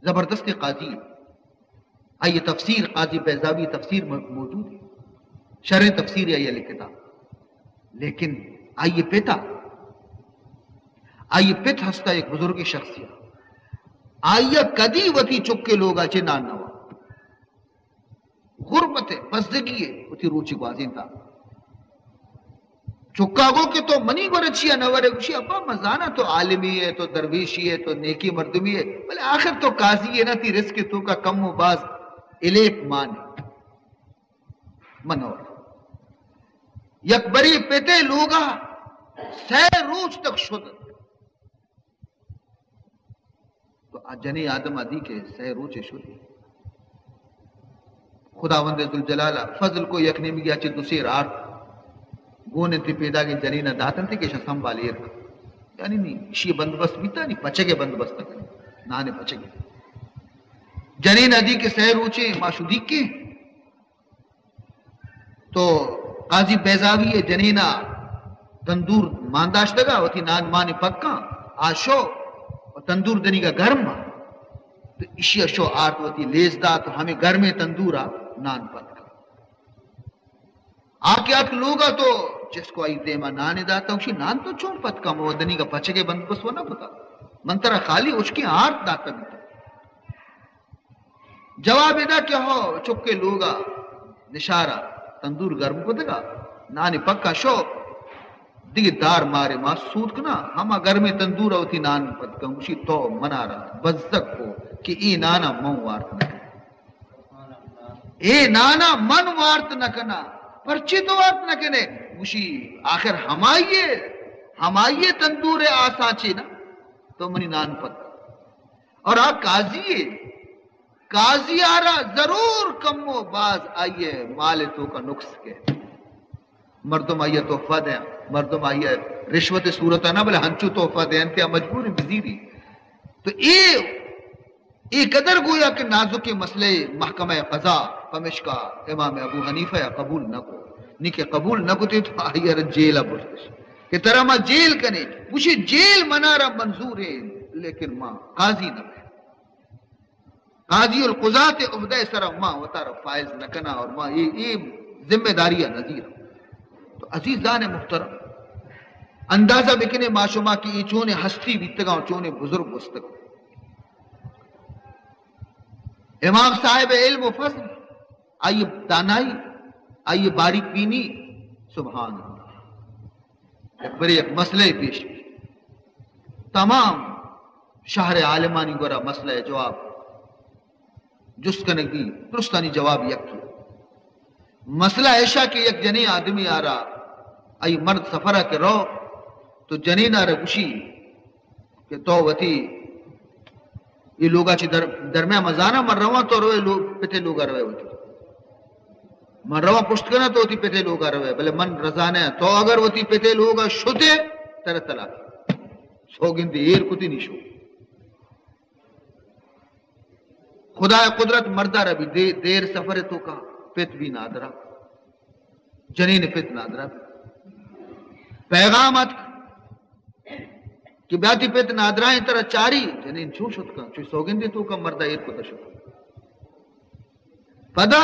زبردست قاضی آئیے تفسیر قاضی بیضاوی تفسیر موجود ہے شرح تفسیر آئیے لکھتا لیکن آئیے پت ہستا ایک بزرگ شخصیت آئیے کدی وتی چکے لوگا چے نان نوا غربت ہے بزدگی ہے وتی روچی گوازین تھا چکا گو کہ تو منی گو رچیا نورے گوشی ابا مزانہ تو عالمی ہے تو درویشی ہے تو نیکی مردمی ہے بلے آخر تو قاضی ہے نا تی رزق تو کا کم و باز الیک مان منور یک بری پیتے لوگا سہ روچ تک شد تو جنی آدم آدھی کے سہ روچ شد خداوند ذوالجلالہ فضل کو یکنے میں گیا چھ دوسری رات گونے تی پیدا کی جنینہ داتن تھی کہ سنبھالی رکھا یعنی نہیں شی بندوبست بیتا نہیں پچے کے بندوبست تک نانے پچے کے جنینہ دی کے سہ روچے معشودی کے تو قاضی بیضاوی ہے جنینہ تندور مانداشت لگا وہ تھی نان مانے پکا آشو اور تندور دنی کا گرم تو اشی اشو آرت وہ تھی لیز دا تو ہمیں گھر میں تندورا نان پکا آکے آت لوگا تو جس کو آئی دیما نانے داتا اسی نان تو چون پتکا مودنی کا پچے کے بند بس وہ نہ پتا منترہ خالی اس کی آرت داتا بیتا جواب ادا کیا ہو چکے لوگا نشارہ تندور گرم کو دگا نانی پکا شو دیگی دار مارے ماں سود کنا ہما گھر میں تندور ہوتی نان پتکا اسی تو منا رہا بزدک کو کہ ای نانا من وارت نہ کنا اے نانا من وارت نہ کنا پرچی تو وارت نہ کنے اسی آخر ہمائیے تندور آسان چی نا تو منی نان پتکا اور آ قاضی آرہ ضرور کم و باز آئیے مال تو کا نقص کے مردم آئیے تحفہ دیں مردم آئیے رشوت صورتہ نہ بلے ہنچو تحفہ دیں انتیا مجبور بزیری تو اے قدر گویا کہ نازک مسئلے محکمہ قضا پمشکا امام ابو حنیفہ یا قبول نہ کو نہیں کہ قبول نہ کو تو آئیے جیلہ بلتش کہ ترہ ماں جیل کنے مجھے جیل منارہ منظور ہے لیکن ماں قاضی نہ بے قاضی القضات عبدہ سرہ ماں وطارہ فائز نکنا اور ماں یہ ذمہ داریہ نظیر تو عزیزان محترم اندازہ بکنے معاشمہ کی یہ چونے ہستی بیتگا اور چونے بزرگ بستگا امام صاحب علم و فضل آئیے دانائی آئیے باریک بینی سبحان اللہ ایک بڑی ایک مسئلہ پیش تمام شہر عالمانی گورا مسئلہ جواب جس کنک دی درستانی جواب یک کیا مسئلہ ایشا کہ یک جنی آدمی آ رہا آئی مرد سفرہ کے رو تو جنین آ رہا گوشی کہ تو وطی یہ لوگا چی درمیان مزانہ من رواں تو روئے پتے لوگا روئے ہوتی من رواں پشت کرنا تو ہوتی پتے لوگا روئے بلے من رضانے تو اگر ہوتی پتے لوگا شتے تر طلاق سوگن دی ایر کتی نہیں شو خدا قدرت مردہ ربی دیر سفر تو کا پت بھی نادرہ جنین پت نادرہ پیغامت کہ بیاتی پت نادرائیں طرح چاری جنین چھو شد کا چھو سوگن دی تو کا مردہ ایر کو تشد پدا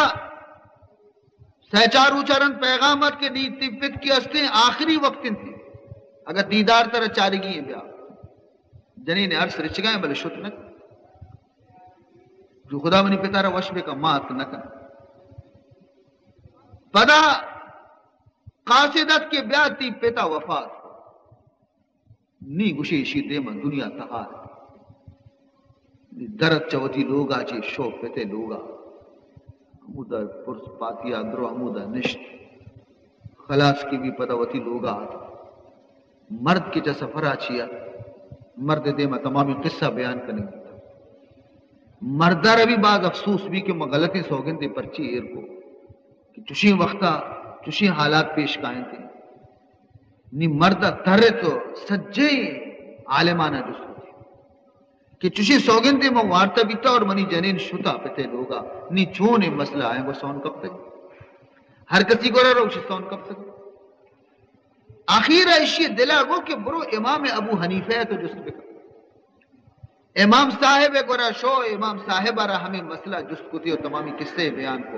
سہچارو چرن پیغامت کے دیتی پت کی ہستے آخری وقت تھی اگر دیدار طرح چاری گئی ہیں بیا جنین عرص رچ گئے بلے شد نک جو خدا منی پتارا وشبے کا مات نہ کر پدا قاصدت کے بیاتی پتا وفات نی گوشی شی دیما دنیا تہار درد چوتی لوگا چی شو پتے لوگا حمودہ پرس پاتی اندرو حمودہ نشت خلاص کی بھی پتا وتی لوگا مرد کے جا سفرہ چیا مرد دیما تمامی قصہ بیان کرنے گی مردہ روی بعض افسوس بھی کہ میں غلطی سوگن دے پرچی ایر کو کہ چوشی وقتا چوشی حالات پیش کائیں تھے نی مردہ ترے تو سجے عالمانہ جست ہوتی کہ چوشی سوگندے میں وارتا بیتا اور منی جنین شتا پتے لوگا نی چونے مسئلہ آئیں وہ سون کب تک ہر کسی کو رہا روشی سون کب تک آخیر اشی دلا گو کہ برو امام ابو حنیفہ ہے تو جست بکا امام صاحب گورا شو امام صاحب رہا ہمیں مسئلہ جست کو تھی اور تمامی قصے بیان کو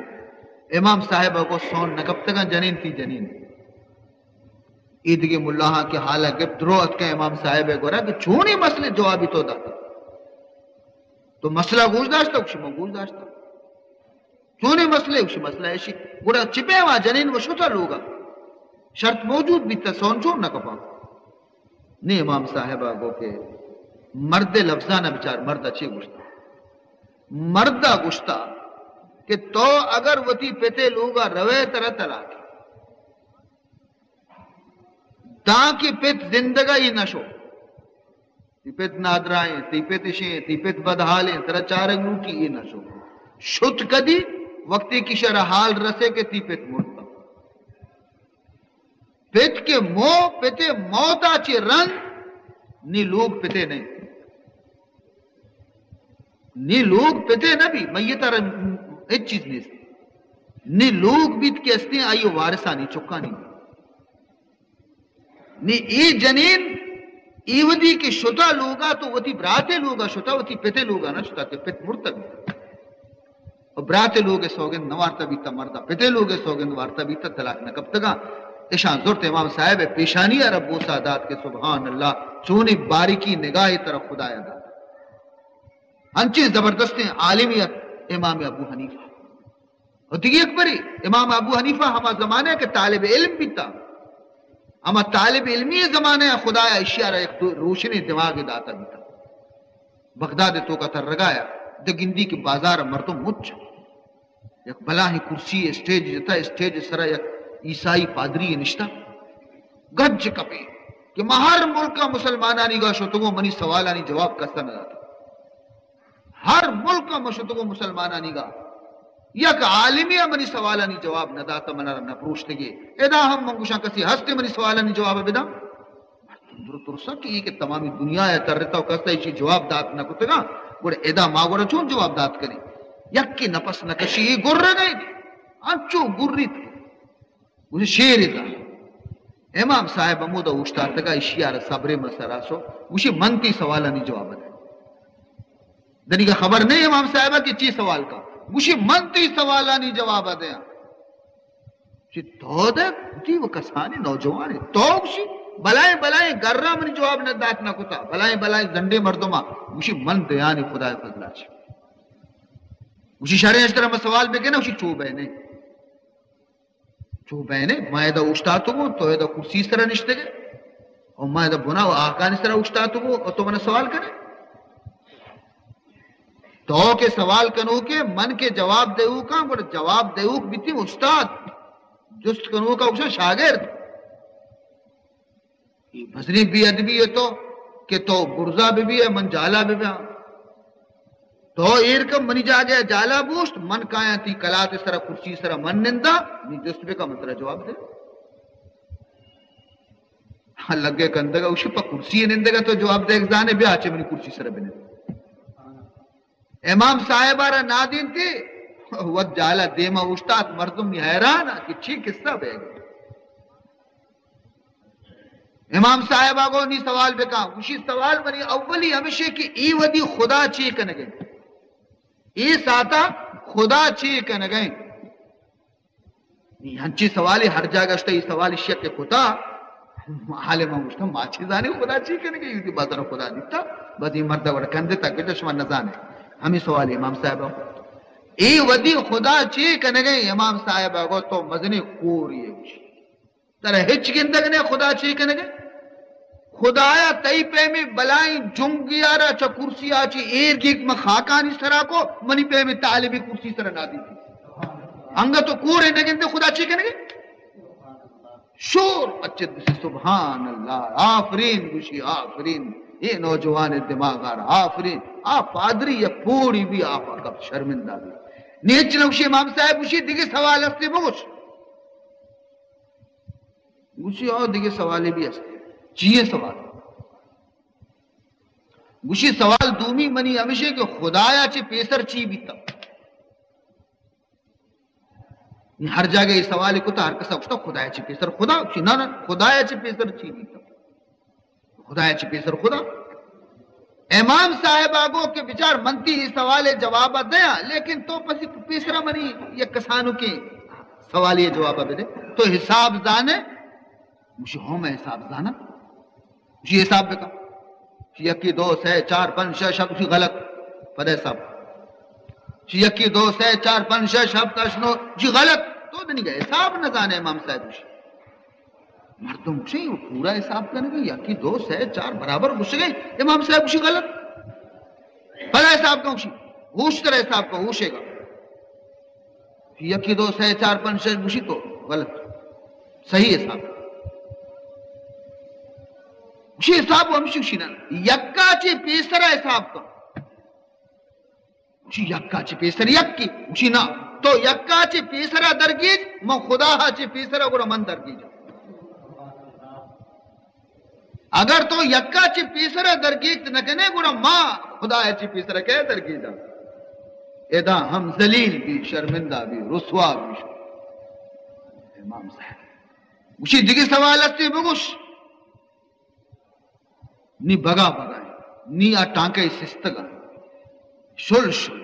امام صاحب کو سون نکب تک جنین تھی جنین عید کے ملاحہ کے حالہ گفت روت کے امام صاحب گورا کہ چونی مسئلے جوابی تو داتا تو مسئلہ گوش داشتا اکشی گوش داشتا چونی مسئلے اکشی مسئلہ ایشی گورا چپے وہاں جنین وہ شتا لوگا شرط موجود بھی سون چون نہ کپا نہیں امام صاحبہ گو کہ مرد لفظانہ بچار مرد اچھی گشتا مردہ گشتا کہ تو اگر وطی پیتے لوگا روے ترہ طلاق داں کی پیت زندگا ہی نشو تی پیت نادرائیں تی پیت شیں تی پیت بدحالیں ترہ چارنگ نوٹی یہ نشو شت کدی وقتی کی شرح حال رسے کے تی پیت مرتا پیت کے مو پیتے موتا چی رنگ نی لوگ پیتے نہیں نی لوگ پیتے نہ بھی میتا ایک چیز نہیں نی لوگ بیت کے اسنے آئیو وارثہ نہیں چکا نہیں نی ای جنین ایودی کے شتا لوگا تو وہ تی براتے لوگا شتا وہ تی پیتے لوگا نا شتا تی پیت مرتا بھی اور براتے لوگ سوگن نوارتا بیتا مرتا پیتے لوگ سوگن نوارتا بیتا طلاق نہ کب تکا اشان زورت امام صاحب پیشانی رب و سادات کے سبحان اللہ چونی باریکی نگاہ طرف خدا ادا انچی زبردست عالمیت امام ابو حنیفہ اور دیگی اکبری امام ابو حنیفہ ہما زمانے کے طالب علم بھی تھا ہما طالب علمی زمانے خدا اشیاء ایک روشنی دماغ داتا بھی تھا بغداد تو کا تر رگایا دگندی کی بازار مردم مچ یک بلاہی کرسی اسٹیج جتا اسٹیج سرا یک عیسائی پادری نشتا گج کپے کہ ہر ملک کا مسلمانانی گا شتگو منی سوالانی جواب کستا نہ جاتا ہر ملک کا مشتگو مسلمانانی گا یک عالمی منی سوالانی جواب نہ داتا منا نہ پروشتے گے ادا ہم منگوشاں کسی ہستے منی سوالانی جواب بدا ترسا کہ یہ کہ تمامی دنیا ہے تر رہتا ہو کستا اسی جواب دات نہ کتے گا گوڑے ادا ماں گوڑا چون جواب دات کریں یک کی نفس نکشی یہ گر رہ گئی دی انچو گر رہی تھی اسے شیر تھا امام صاحب امودہ اوشتا تکا اشیار صبر مسراسو اسے منتی سوالانی جواب دے دنی کا خبر نہیں امام صاحبہ کی چی سوال کا اسے منتی سوالانی جواب دے اسے تو دے کتی وہ کسانی نوجوانی تو اسے بلائیں بلائیں گرہ منی جواب نہ دات نہ کتا بلائیں بلائیں زنڈے مردمہ اسے من دیانی خدا فضلہ چھے اسے شرح اس طرح میں سوال بے کہنا اسے چوبے نہیں چو بہنے مائدہ اشتاتو گو تو ایدہ کرسی اس طرح نشتے گئے اور مائدہ بنا و آقان اس طرح اشتاتو گو اور تو منہ سوال کرے تو کے سوال کنو کے من کے جواب دے ہو کا جواب دے ہو بیتی استاد جست کنو کا اکشا شاگرد یہ بزنی بھی ادبی ہے تو کہ تو برزا بھی ہے من جالا بھی ہے تو ایرکم منی جا گیا جالا بوشت من کایا تی کلات سرا کرسی سرا من نندہ نی جست بے کا منترہ جواب دے ہاں لگے کندگا اسی پا کرسی نندگا تو جواب دے اگزانے بے آچے منی کرسی سرا بے نندگا امام صاحبارہ نادین تھی ود جالا دیما اشتات مردم نی حیرانا کہ چی قصہ بے گئے امام صاحبہ کو نی سوال بے کہا اسی سوال منی اولی ہمیشہ کہ ای ودی خدا چی کنگے ای ساتا خدا چی کنگے ہنچی سوالی ہر جاگہ اشتا ای سوالی شک کے خدا حال میں مجھتا ماچی زانے خدا چی کنگے یہ بازار خدا دیتا بس یہ مردہ وڑا کندے تک بیٹا شما نزانے ہمیں سوالی امام صاحبہ ای ودی خدا چی کنگے امام صاحبہ کو تو مزنی کوری ہے ترہ ہچ گندگ نے خدا چی کنگے خدایا تئی پہ میں بلائیں جنگی آرہ چا کرسی آچی ایر گیک میں خاکانی سرا کو منی پہ میں طالبی کرسی سرا نہ دی تھی انگا تو کورے نگندے خدا چی کنگے شور بچت بسی سبحان اللہ آفرین گوشی آفرین یہ نوجوان دماغ آرہ آفرین آپ پادری یا پوڑی بھی آپ کب شرمندہ بھی نیچ نوشی امام صاحب گوشی دیگے سوال ہستے بگوش گوشی اور دیگے سوالے بھی ہستے چیئے سوال گوشی سوال دومی منی ہمیشہ کہ خدایا چے پیسر چی بیتا. ہر جگہ یہ سوال کتا ہر کسا کتا خدایا چے پیسر خدا. گوشی نا نا خدایا چے پیسر چی بیتا. خدایا چے پیسر خدا. امام صاحب آگو کہ بچار منتی ہی سوال جواب دیا لیکن تو پسی پیسرا منی یک کسانو کے سوال یہ جواب دے تو حساب دانے. گوشی ہوں میں حساب دانا. گوشی حساب بکا یکی دو سے چار پنج شش شب اسی غلط پدے صاحب یکی دو سے چار پنج شش شب تشنو جی غلط تو نہیں گئے حساب نہ جانے. امام صاحب مردم سے وہ پورا حساب کرنے گئے یکی دو سے چار برابر گھس گئے. امام صاحب اسی غلط پدے حساب کا اسی ہوش طرح حساب کا ہوشے گا یکی دو سے چار پنج شش اسی تو غلط صحیح حساب اسی حساب وہ ہمشی اسی نا یکا چے پیسرا حساب کا اسی یکا چے پیسر یکی اسی نا تو یکا چے پیسرا درگیج میں خدا ہا چے پیسرا گوڑا من درگیج. اگر تو یکا چے پیسرا درگیج نکنے گوڑا ماں خدا چے پیسرا کہے درگیج ادا ہم ذلیل بھی شرمندہ بھی رسوا بھی. امام صاحب اسی دیگه سوال استے بگوش نی بگا بگا نی ٹانکے سستگا شل شل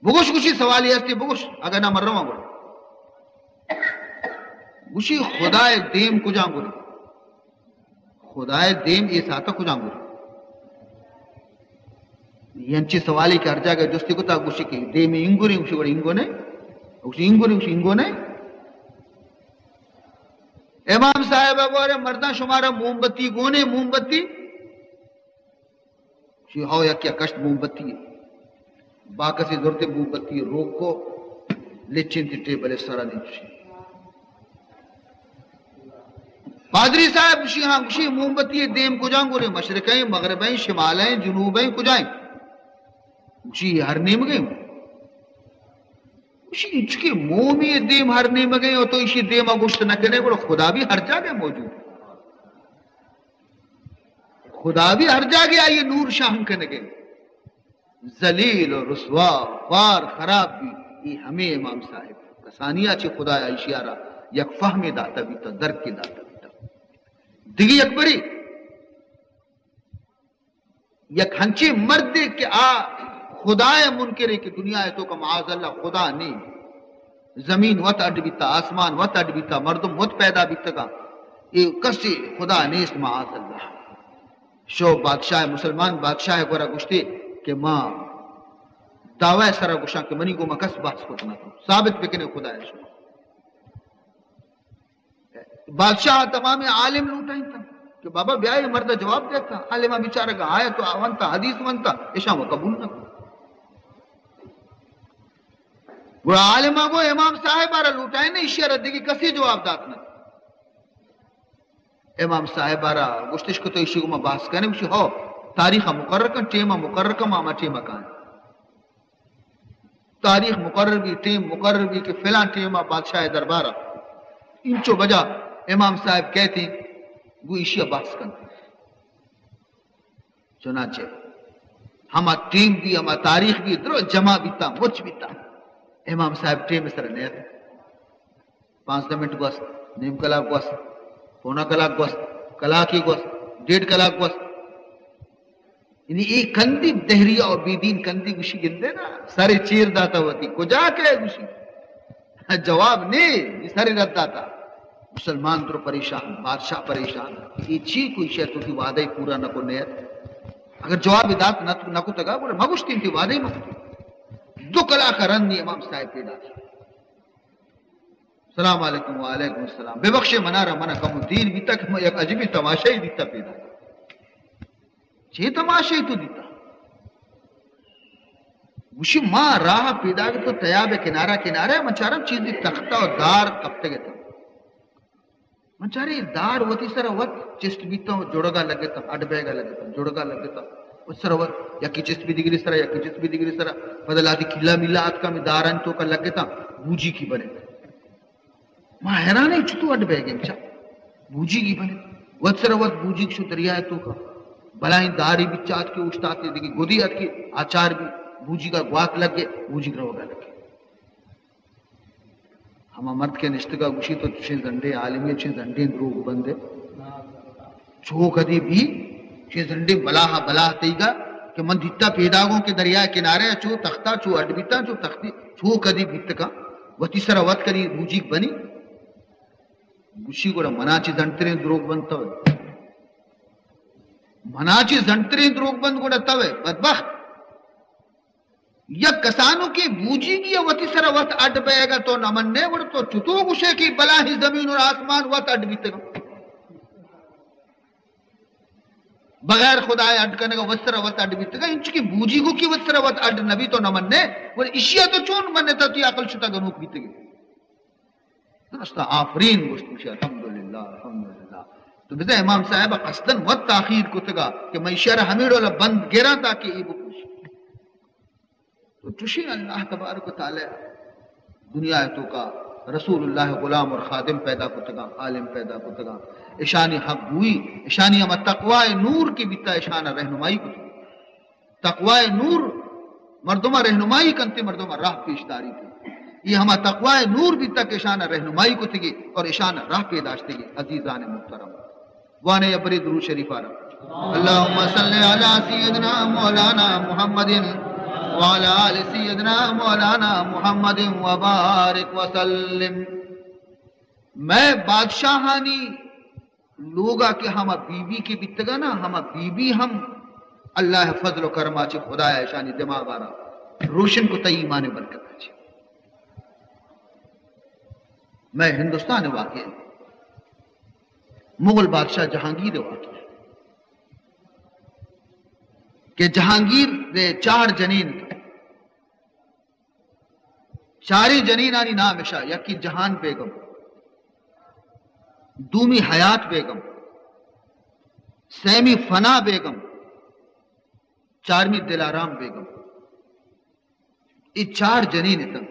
بگوش گوشی سوالی استے بگوش اگر نہ مر رہا ہوں گوشی خدای دیم کجا گوری خدای دیم یہ ساتا کجا گوری ینچی سوالی کہ ہر جاگہ جستی کو تا گوشی کی دیم انگوری گوشی گوڑی انگو نے گوشی انگوری گوشی انگو نے. امام صاحب اگوارے مردہ شمارا موم بتی گونے موم بتی شی ہاو یا کیا کشت موم بتی ہے باکسی ضرورت موم بتی روک کو لچن تی ٹیبل سارا نہیں چی پادری صاحب شی ہاں شی موم بتی دیم کجائیں گورے مشرقیں مغربیں شمالیں جنوبیں کجائیں شی ہر نیم گئے اسی چکے مومی دیم ہر نیم گئے ہو تو اسی دیم گوشت نہ کرنے کو خدا بھی ہر جگہ موجود خدا بھی ہر جگہ آئیے نور شاہم کرنے گئے ذلیل و رسوا فار خراب بھی یہ ہمیں امام صاحب کسانیہ چی خدا اشیارہ یک فہم داتا بیتا درک کی داتا بیتا دیگی اکبری یک ہنچے مرد کے خدا منکر ہے کہ دنیا ہے تو کہ معاذ اللہ خدا نہیں زمین وط اڈ بیتا آسمان وط اڈ بیتا مردم وط پیدا بیتا کا یہ کسی خدا نیست معاذ اللہ. شو بادشاہ مسلمان بادشاہ گورا گشتے کہ ماں دعوی سرا گشاں کہ منی کو مکس بحث کو تنا ثابت بکنے خدا ہے شو بادشاہ تمام عالم لوٹائیں تھا کہ بابا بیائی مردہ جواب دیتا عالمہ بیچارہ کا آیا تو آونتا حدیث ونتا اشاں وہ قبول نہ وہ عالمہ کو امام صاحب آرہ لوٹائیں نے اشیارہ دیکھی کسی جواب داتنا امام صاحب آرہ گشتش کو تو اسی کو میں بحث کرنے اسی ہو تاریخ مقرر کن ٹیمہ مقرر کن ماما ٹیمہ کان تاریخ مقرر بھی ٹیم مقرر بھی کہ فلان ٹیمہ بادشاہ دربارہ انچو بجا امام صاحب کہتے ہیں وہ اشیاء بحث کن چنانچہ ہما ٹیم بھی ہما تاریخ بھی درو جمع بیتا مچ بیتا امام صاحب ٹیم سر نیت 5 منٹ گوست نیم کلاک گوست پونا کلاک گوست کلاکی گوست 1.5 کلاک گوست یعنی ایک کندی دہریہ اور بیدین کندی گوشی گندے نا سارے چیر داتا ہوتی کجا کے گوشی جواب نہیں سارے رد داتا مسلمان تو پریشان بادشاہ پریشان یہ چی کوئی شے تو کی وعدہ پورا نہ کو نیت اگر جواب دات نہ کو تگا بولے مگوشتی تھی وعدہ مکو 2 کلاک رندی امام صاحب پیدا السلام علیکم وعلیکم السلام بے بخش منارہ منہ کم دین بھی تک ایک عجیبی تماشا ہی دیتا پیدا چھ تماشا ہی تو دیتا وشی ماں راہ پیدا تو تیاب کنارہ کنارہ منچارم چیزی تختہ اور دار کپتے گئے تھا منچاری دار وتی سر وقت چست بیتا جوڑگا لگے تھا اڈ بیگا لگے تھا جوڑگا لگے تھا اس سر وقت یکی چست بھی دیگری سر یکی چست بھی دیگری سر بدل آتی کھلا ملا آت کا میں داران تو کا لگے تھا بوجی کی بنے ماں حیران ہے چھتو اڈ بیگے بچا بوجی کی بنے وقت سر وقت بوجی کی شو دریا ہے تو کا بلائیں داری بھی چات کے اچھتاتے دیکھی گودیت کی آچار بھی بوجی کا گواک لگے بوجی کا روگا لگے ہما مرد کے نشتگا گوشی تو چھے زنڈے عالمی چھے زنڈے دروگ بندے چھو کدی بھی چھے زنڈے بلاہا بلاہ تیگا کہ من دیتا پیداگوں کے دریائے کنارے چھو تختہ چھو اڈبیتا چھو تختی چھو کدی بیتکا وطی سر وط کری بوجی بنی گوشی گوڑا منا چھے زنڈترین دروگ بندتا ہوئے منا چھے زنڈترین دروگ بند گوڑا تاوے بدبخت یا کسانوں کی بوجی کی وطی سر وط اڈ بے گا تو نمنے وڑ تو چتو گوشے کی بلاہی زمین اور آسمان وط اڈ بیتے گا بغیر خدای اڈ کرنے کا وط سر وط اڈ بیتے گا انچ کی بوجی کو کی وط سر وط اڈ نبی تو نمنے وڑ اشیاء تو چون مننے تا تی عقل شتا گنوک بیتے گا رستا آفرین گوشت الحمدللہ الحمدللہ تو بیدہ امام صاحب قصدن وط تاخیر کو تگا کہ میں اشیاء ہمیڑو لبند گیرا تاکہ ای بکوش تو چوشی اللہ تبارک و تعالی دنیا تو کا رسول اللہ غلام اور خادم پیدا کو تگا عالم پیدا کو تگا اشانی حق گوئی اشانی ہم تقوی نور کی بیتا اشانہ رہنمائی کو تگا تقوی نور مردمہ رہنمائی کنتے مردمہ راہ پیشداری تھی یہ ہما تقوی نور بیتا کہ اشانہ رہنمائی کو تگی اور اشانہ راہ پیداشتے گی عزیزان محترم وانے ابری درود شریف آرہا اللہم صلی علی سیدنا مولانا محمد وعلى آل سیدنا مولانا محمد وبارک وسلم میں بادشاہانی لوگا کہ ہما بی بی کی بیتگا نا ہما بی بی ہم اللہ فضل و کرما چھے خدا ایشانی دماغ آرہا روشن کو تی ایمان برکت چھے میں ہندوستان واقع مغل بادشاہ جہانگیر واقع کہ جہانگیر دے 4 جنین چاری جنین آنی نام اشا یکی جہان بیگم دومی حیات بیگم سیمی فنا بیگم چارمی دلارام بیگم یہ 4 جنین تن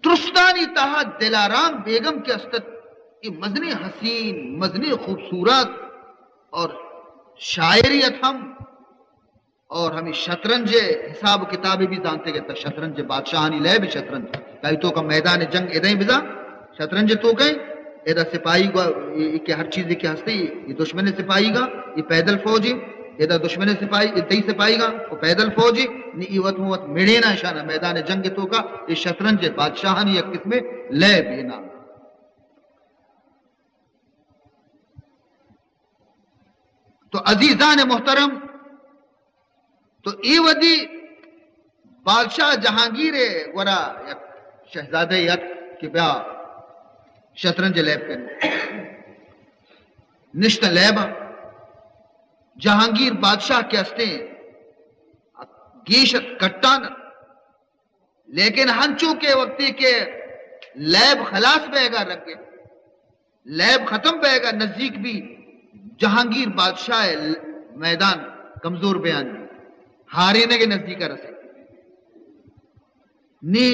درستانی تہا دلارام بیگم کے استد یہ مزنی حسین مزنی خوبصورت اور شاعریت ہم اور ہمیں شطرنج حساب کتابی بھی جانتے گئے شطرنج بادشاہانی لے بھی شطرنج کئی تو کا میدان جنگ ادھیں بزا شطرنج تو کہیں ادھا سپاہی گا کہ ہر چیز کی ہستے یہ دشمن سپاہی گا یہ پیدل فوجی ادھا دشمن سپاہی ادھائی سپاہی گا وہ پیدل فوجی یہ وقت موت مڑینا اشانہ میدان جنگ تو کا یہ شطرنج بادشاہانی ایک قسم لے بھی نام تو عزیزان محترم تو ای ودی بادشاہ جہانگیر ورا شہزادہ یک کہ بیا شطرنج لیب کرنے نشتہ لیبا جہانگیر بادشاہ کے ہستے گیشت کٹانا لیکن ہنچو کے وقتی کے لیب خلاص بے گا رکھے لیب ختم بے گا نزدیک بھی جہانگیر بادشاہ میدان کمزور بیان دی ہارینے کے نزدیک رسے نی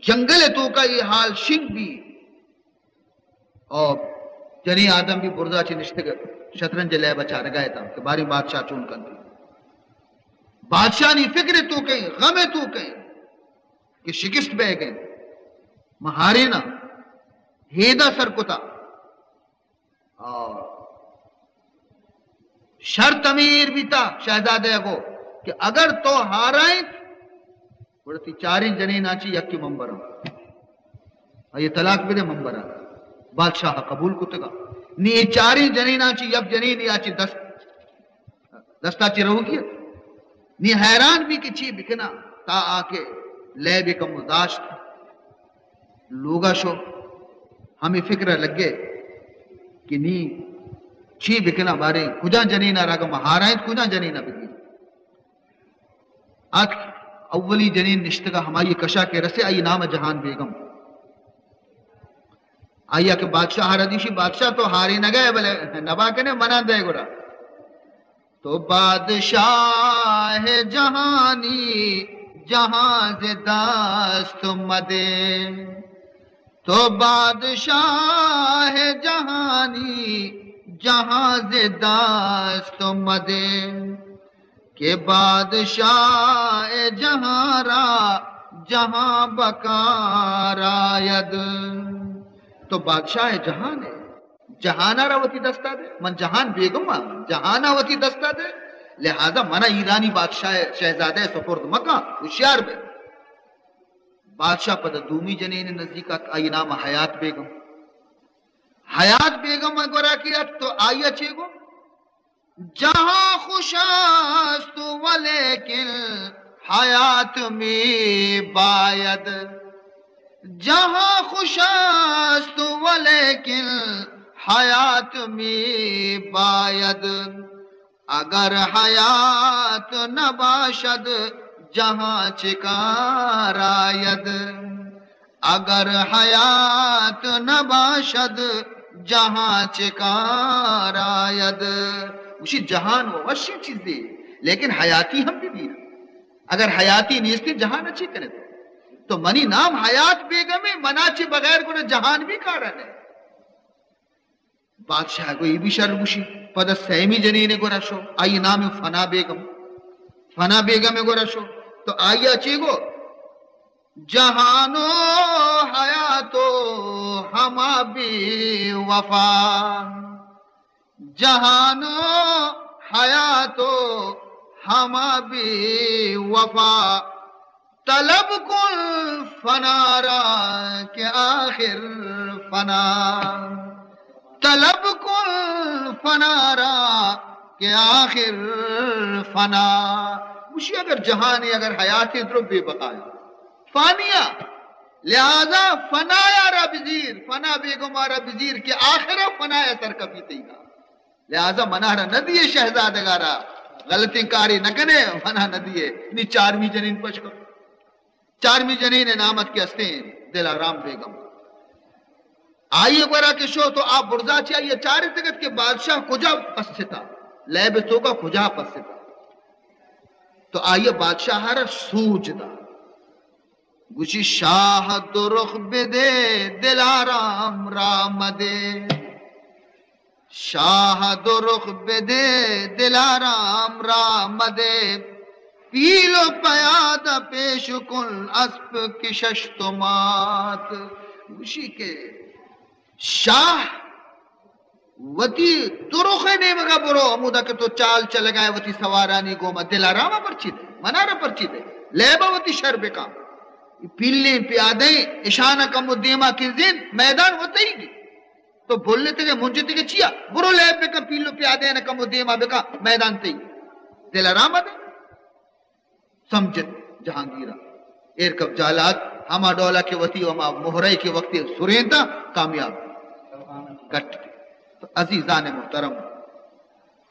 جنگل تو کا یہ حال شنگ بھی اور جنی آدم بھی بردا چی نشتگر شطرنج لے بچا رگائے تھا کہ باری بادشاہ چون کر دی بادشاہ نی فکر تو کہیں غم تو کہیں کہ شکست بے گئے مہارینا ہیدہ سرکتا اور شرط امیر بھی تھا شہزادے کو کہ اگر تو ہارائیں بڑھتی 4 جنین آچی یکی ممبر ہوں یہ طلاق بھی دے ممبر ہوں بادشاہ قبول کو تگا نی 4 جنین آچی یک جنین آچی 10 آچی رہو کیا نی حیران بھی کہ چی بکنا تا آکے لے بھی کم داشت لوگا شو ہمیں فکر لگے کہ نی چی بکنا بارے کجا جنینہ راگا مہارائیں کجا جنینہ بکی آج اولی جنین نشتگا ہماری کشا کے رسے آئی نام جہان بیگم آئیا کہ بادشاہ حردیشی بادشاہ تو ہاری نہ گئے بلے نبا کنے منع دے گڑا تو بادشاہ جہانی جہاں سے دست مدے تو بادشاہ جہانی جہاں دست مدے کہ بادشاہ جہاں را جہاں بکار آید. تو بادشاہ جہان ہے، جہانا راوتی دستہ دے من جہان بیگم جہانا وتی دستہ دے، لہذا منا ایرانی بادشاہ شہزادہ سپرد مکہ ہوشیار بے. بادشاہ پد دومی جنین نزدیکات آئی نام حیات بیگم. حیات بیگم گورا کیا تو آئیے چے گو جہاں خوشاست ولیکن حیات میں باید. جہاں خوشاست ولیکن حیات میں باید. اگر حیات نباشد جہاں چکار آید. اگر حیات نباشد جہاں چکار آید. اسی جہان وہ وشی چیز دی لیکن حیاتی ہم بھی دیا. اگر حیاتی نیستی جہان اچھی کرے تو منی نام حیات بیگم مناچے بغیر کو جہان بھی کارن ہے. بادشاہ کو یہ بھی شرم گوشی پد سیمی جنین کو رشو آئی نام فنا بیگم. فنا بیگم کو رشو تو آئی اچھی گو جہانو حیاتو ہما بھی وفا. جہانو حیاتو ہما بھی وفا. طلب کن فنا را کہ آخر فنا. طلب کن فنا را کہ آخر فنا. مجھے اگر جہان ہے اگر حیات درو بے بقایا فانیہ لہذا فنایا رب زیر فنا بیگم رب زیر کہ آخر فنایا سر کبھی تیگا. لہذا منارا ندیے شہزادگارا غلطی کاری نہ کنے فنا ندیے نی چارمی جنین پچ کر. چارمی جنین نامت کے ہستے دلارام بیگم آئیے گورا کے شو تو آپ برزا چاہیے چار تگت کے بادشاہ کجا پستا لیب تو کا کجا پستا. تو آئیے بادشاہ ہر سوچ دا گوشی شاہ درخ بدے دلارام رام دے. شاہ درخ بدے دلارام رام دے. پیلو پیاد پیش کن اسپ کشش تمات. گوشی کے شاہ وتی درخ نے مگا برو امودا کہ تو چال چل گئے وتی سوارانی گوما دلاراما پرچی دے منارا پرچی دے لیبا وتی شرب کام پیلیں پیادیں اشانہ کم دیما کی زین میدان ہوتا ہی گی تو بولنے تھے منجے تھے چیا برو لیب بکا پیلو پیادیں نہ کم دیما بکا میدان تے دلاراما دے. سمجھت جہانگیرہ ایرکب جالات ہما ڈولا کے وتی ہما محرے کے وقت سرین تھا کامیاب کٹ. تو عزیزان محترم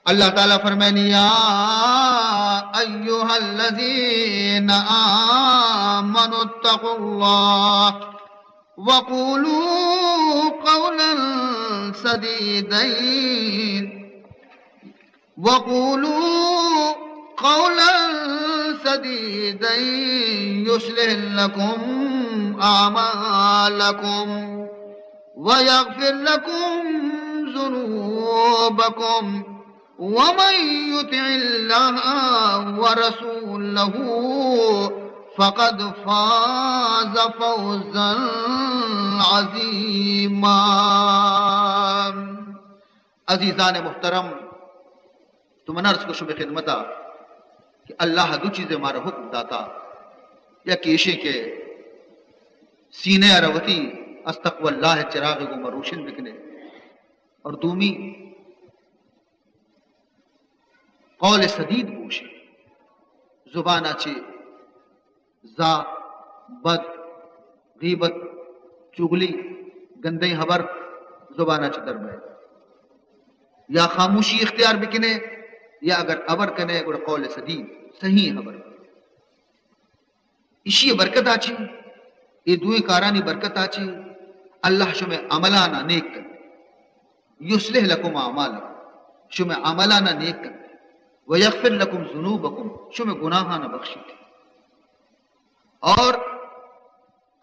اللہ تعالیٰ فرمائنی یا ایوہا الذین آمنوا اتقوا اللہ وقولوا قولا سدیدا وقولوا قولا سديدا يصلح لكم أعمالكم ويغفر لكم ذنوبكم ومن يطع الله ورسوله فقد فاز فوزا عظيما. عزیزان محترم تم عرض کو شب خدمتا کہ اللہ دو چیزیں ہمارا حکم داتا یا کیشے کے سینے روتی استقوال اللہ چراغ کو مروشن بکنے اور دومی قول سدید پوشے زبانہ چے زا بد غیبت چگلی گندے خبر زبانہ چے دربے یا خاموشی اختیار بکنے یا اگر ابر کنے گوڑا قول سدید صحیح خبر اسی برکت آچی یہ دوئی کارانی برکت آچی اللہ شمع عملانا نیک کر یصلح لکم اعمالکم شمع عملانا نیک کر ویغفر لکم ذنوبکم شمع گناہانا بخشی اور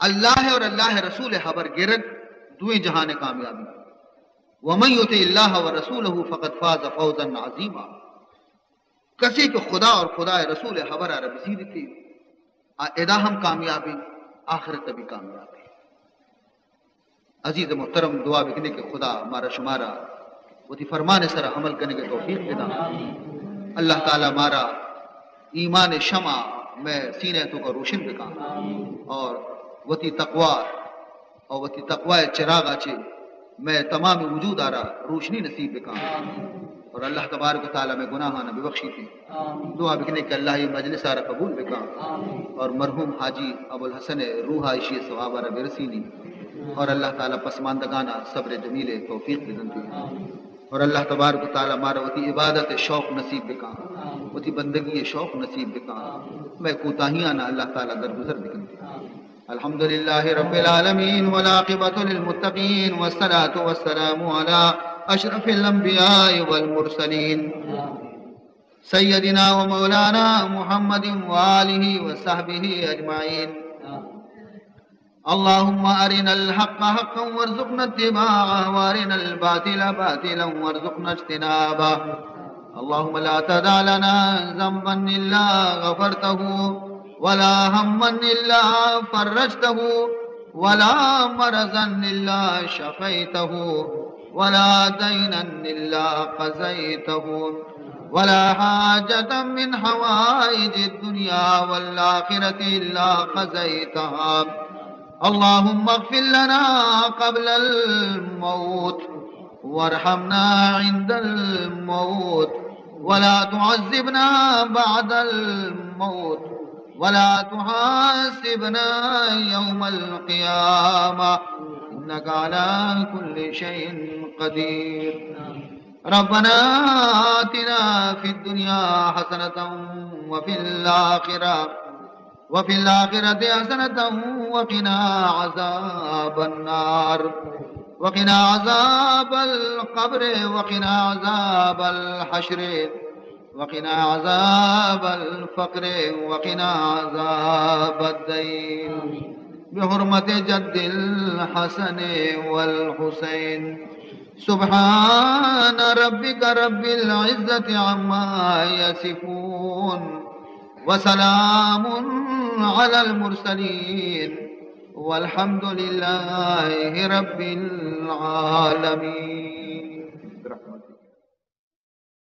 اللہ اور اللہ رسول خبر گرد دوئی جہان کامیابی ومن یطع اللہ ورسولہ فقد فاز فوزا عظیما کسی کہ خدا اور خدا رسول خبر عرب زید تھی ادا ہم کامیابی آخرت بھی کامیابی. عزیز محترم دعا بکنے کہ خدا ہمارا شمارا وہ تھی فرمان سر عمل کرنے کے توفیق دینا. اللہ تعالیٰ ہمارا ایمان شمع میں سینے تو کا روشن بکا اور وہ تھی تقوا اور وہ تھی تقوا چراغ آچے میں تمام وجود آ رہا روشنی نصیب بکا اور اللہ تبارک و تعالیٰ میں گناہ نہ ببخشی تھی. دعا بکنے کہ اللہ یہ مجلس آرہ قبول بکا اور مرحوم حاجی ابو الحسن روح عائشی ثواب آرہ برسینی اور اللہ تعالیٰ پسماندگانہ صبر جمیل توفیق بدن دی اور اللہ تبارک و تعالیٰ مارا وتی عبادت شوق نصیب بکا وتی بندگی شوق نصیب بکا میں کوتاہیاں نہ اللہ تعالیٰ درگزر بکن دی. الحمد للہ رب العالمین والعاقبۃ للمتقین والصلاة والسلام علی اشرف الانبیاء والمرسلین سیدنا و مولانا محمد وآلہ وصحبہ اجمعین. اللہم ارنا الحق حقا وارزقنا اتباعه وارنا الباطل باطلا وارزقنا اجتنابه. اللہم لا تدع لنا ذنبا الا غفرته ولا ہما الا فرجته ولا مرضا الا شفيته ولا دينا الا قضيته ولا حاجة من حوائج الدنيا والآخرة الا قضيتها. اللهم اغفر لنا قبل الموت وارحمنا عند الموت ولا تعذبنا بعد الموت ولا تحاسبنا يوم القيامة إنك على كل شيء قدير. ربنا آتنا في الدنيا حسنة وفي الآخرة حسنة وقنا عذاب النار وقنا عذاب القبر وقنا عذاب الحشر وقنا عذاب الفقر وقنا عذاب الدين بحرمة جد الحسن والحسين. سبحان ربك رب العزة عما يصفون وسلام على المرسلين والحمد لله رب العالمين.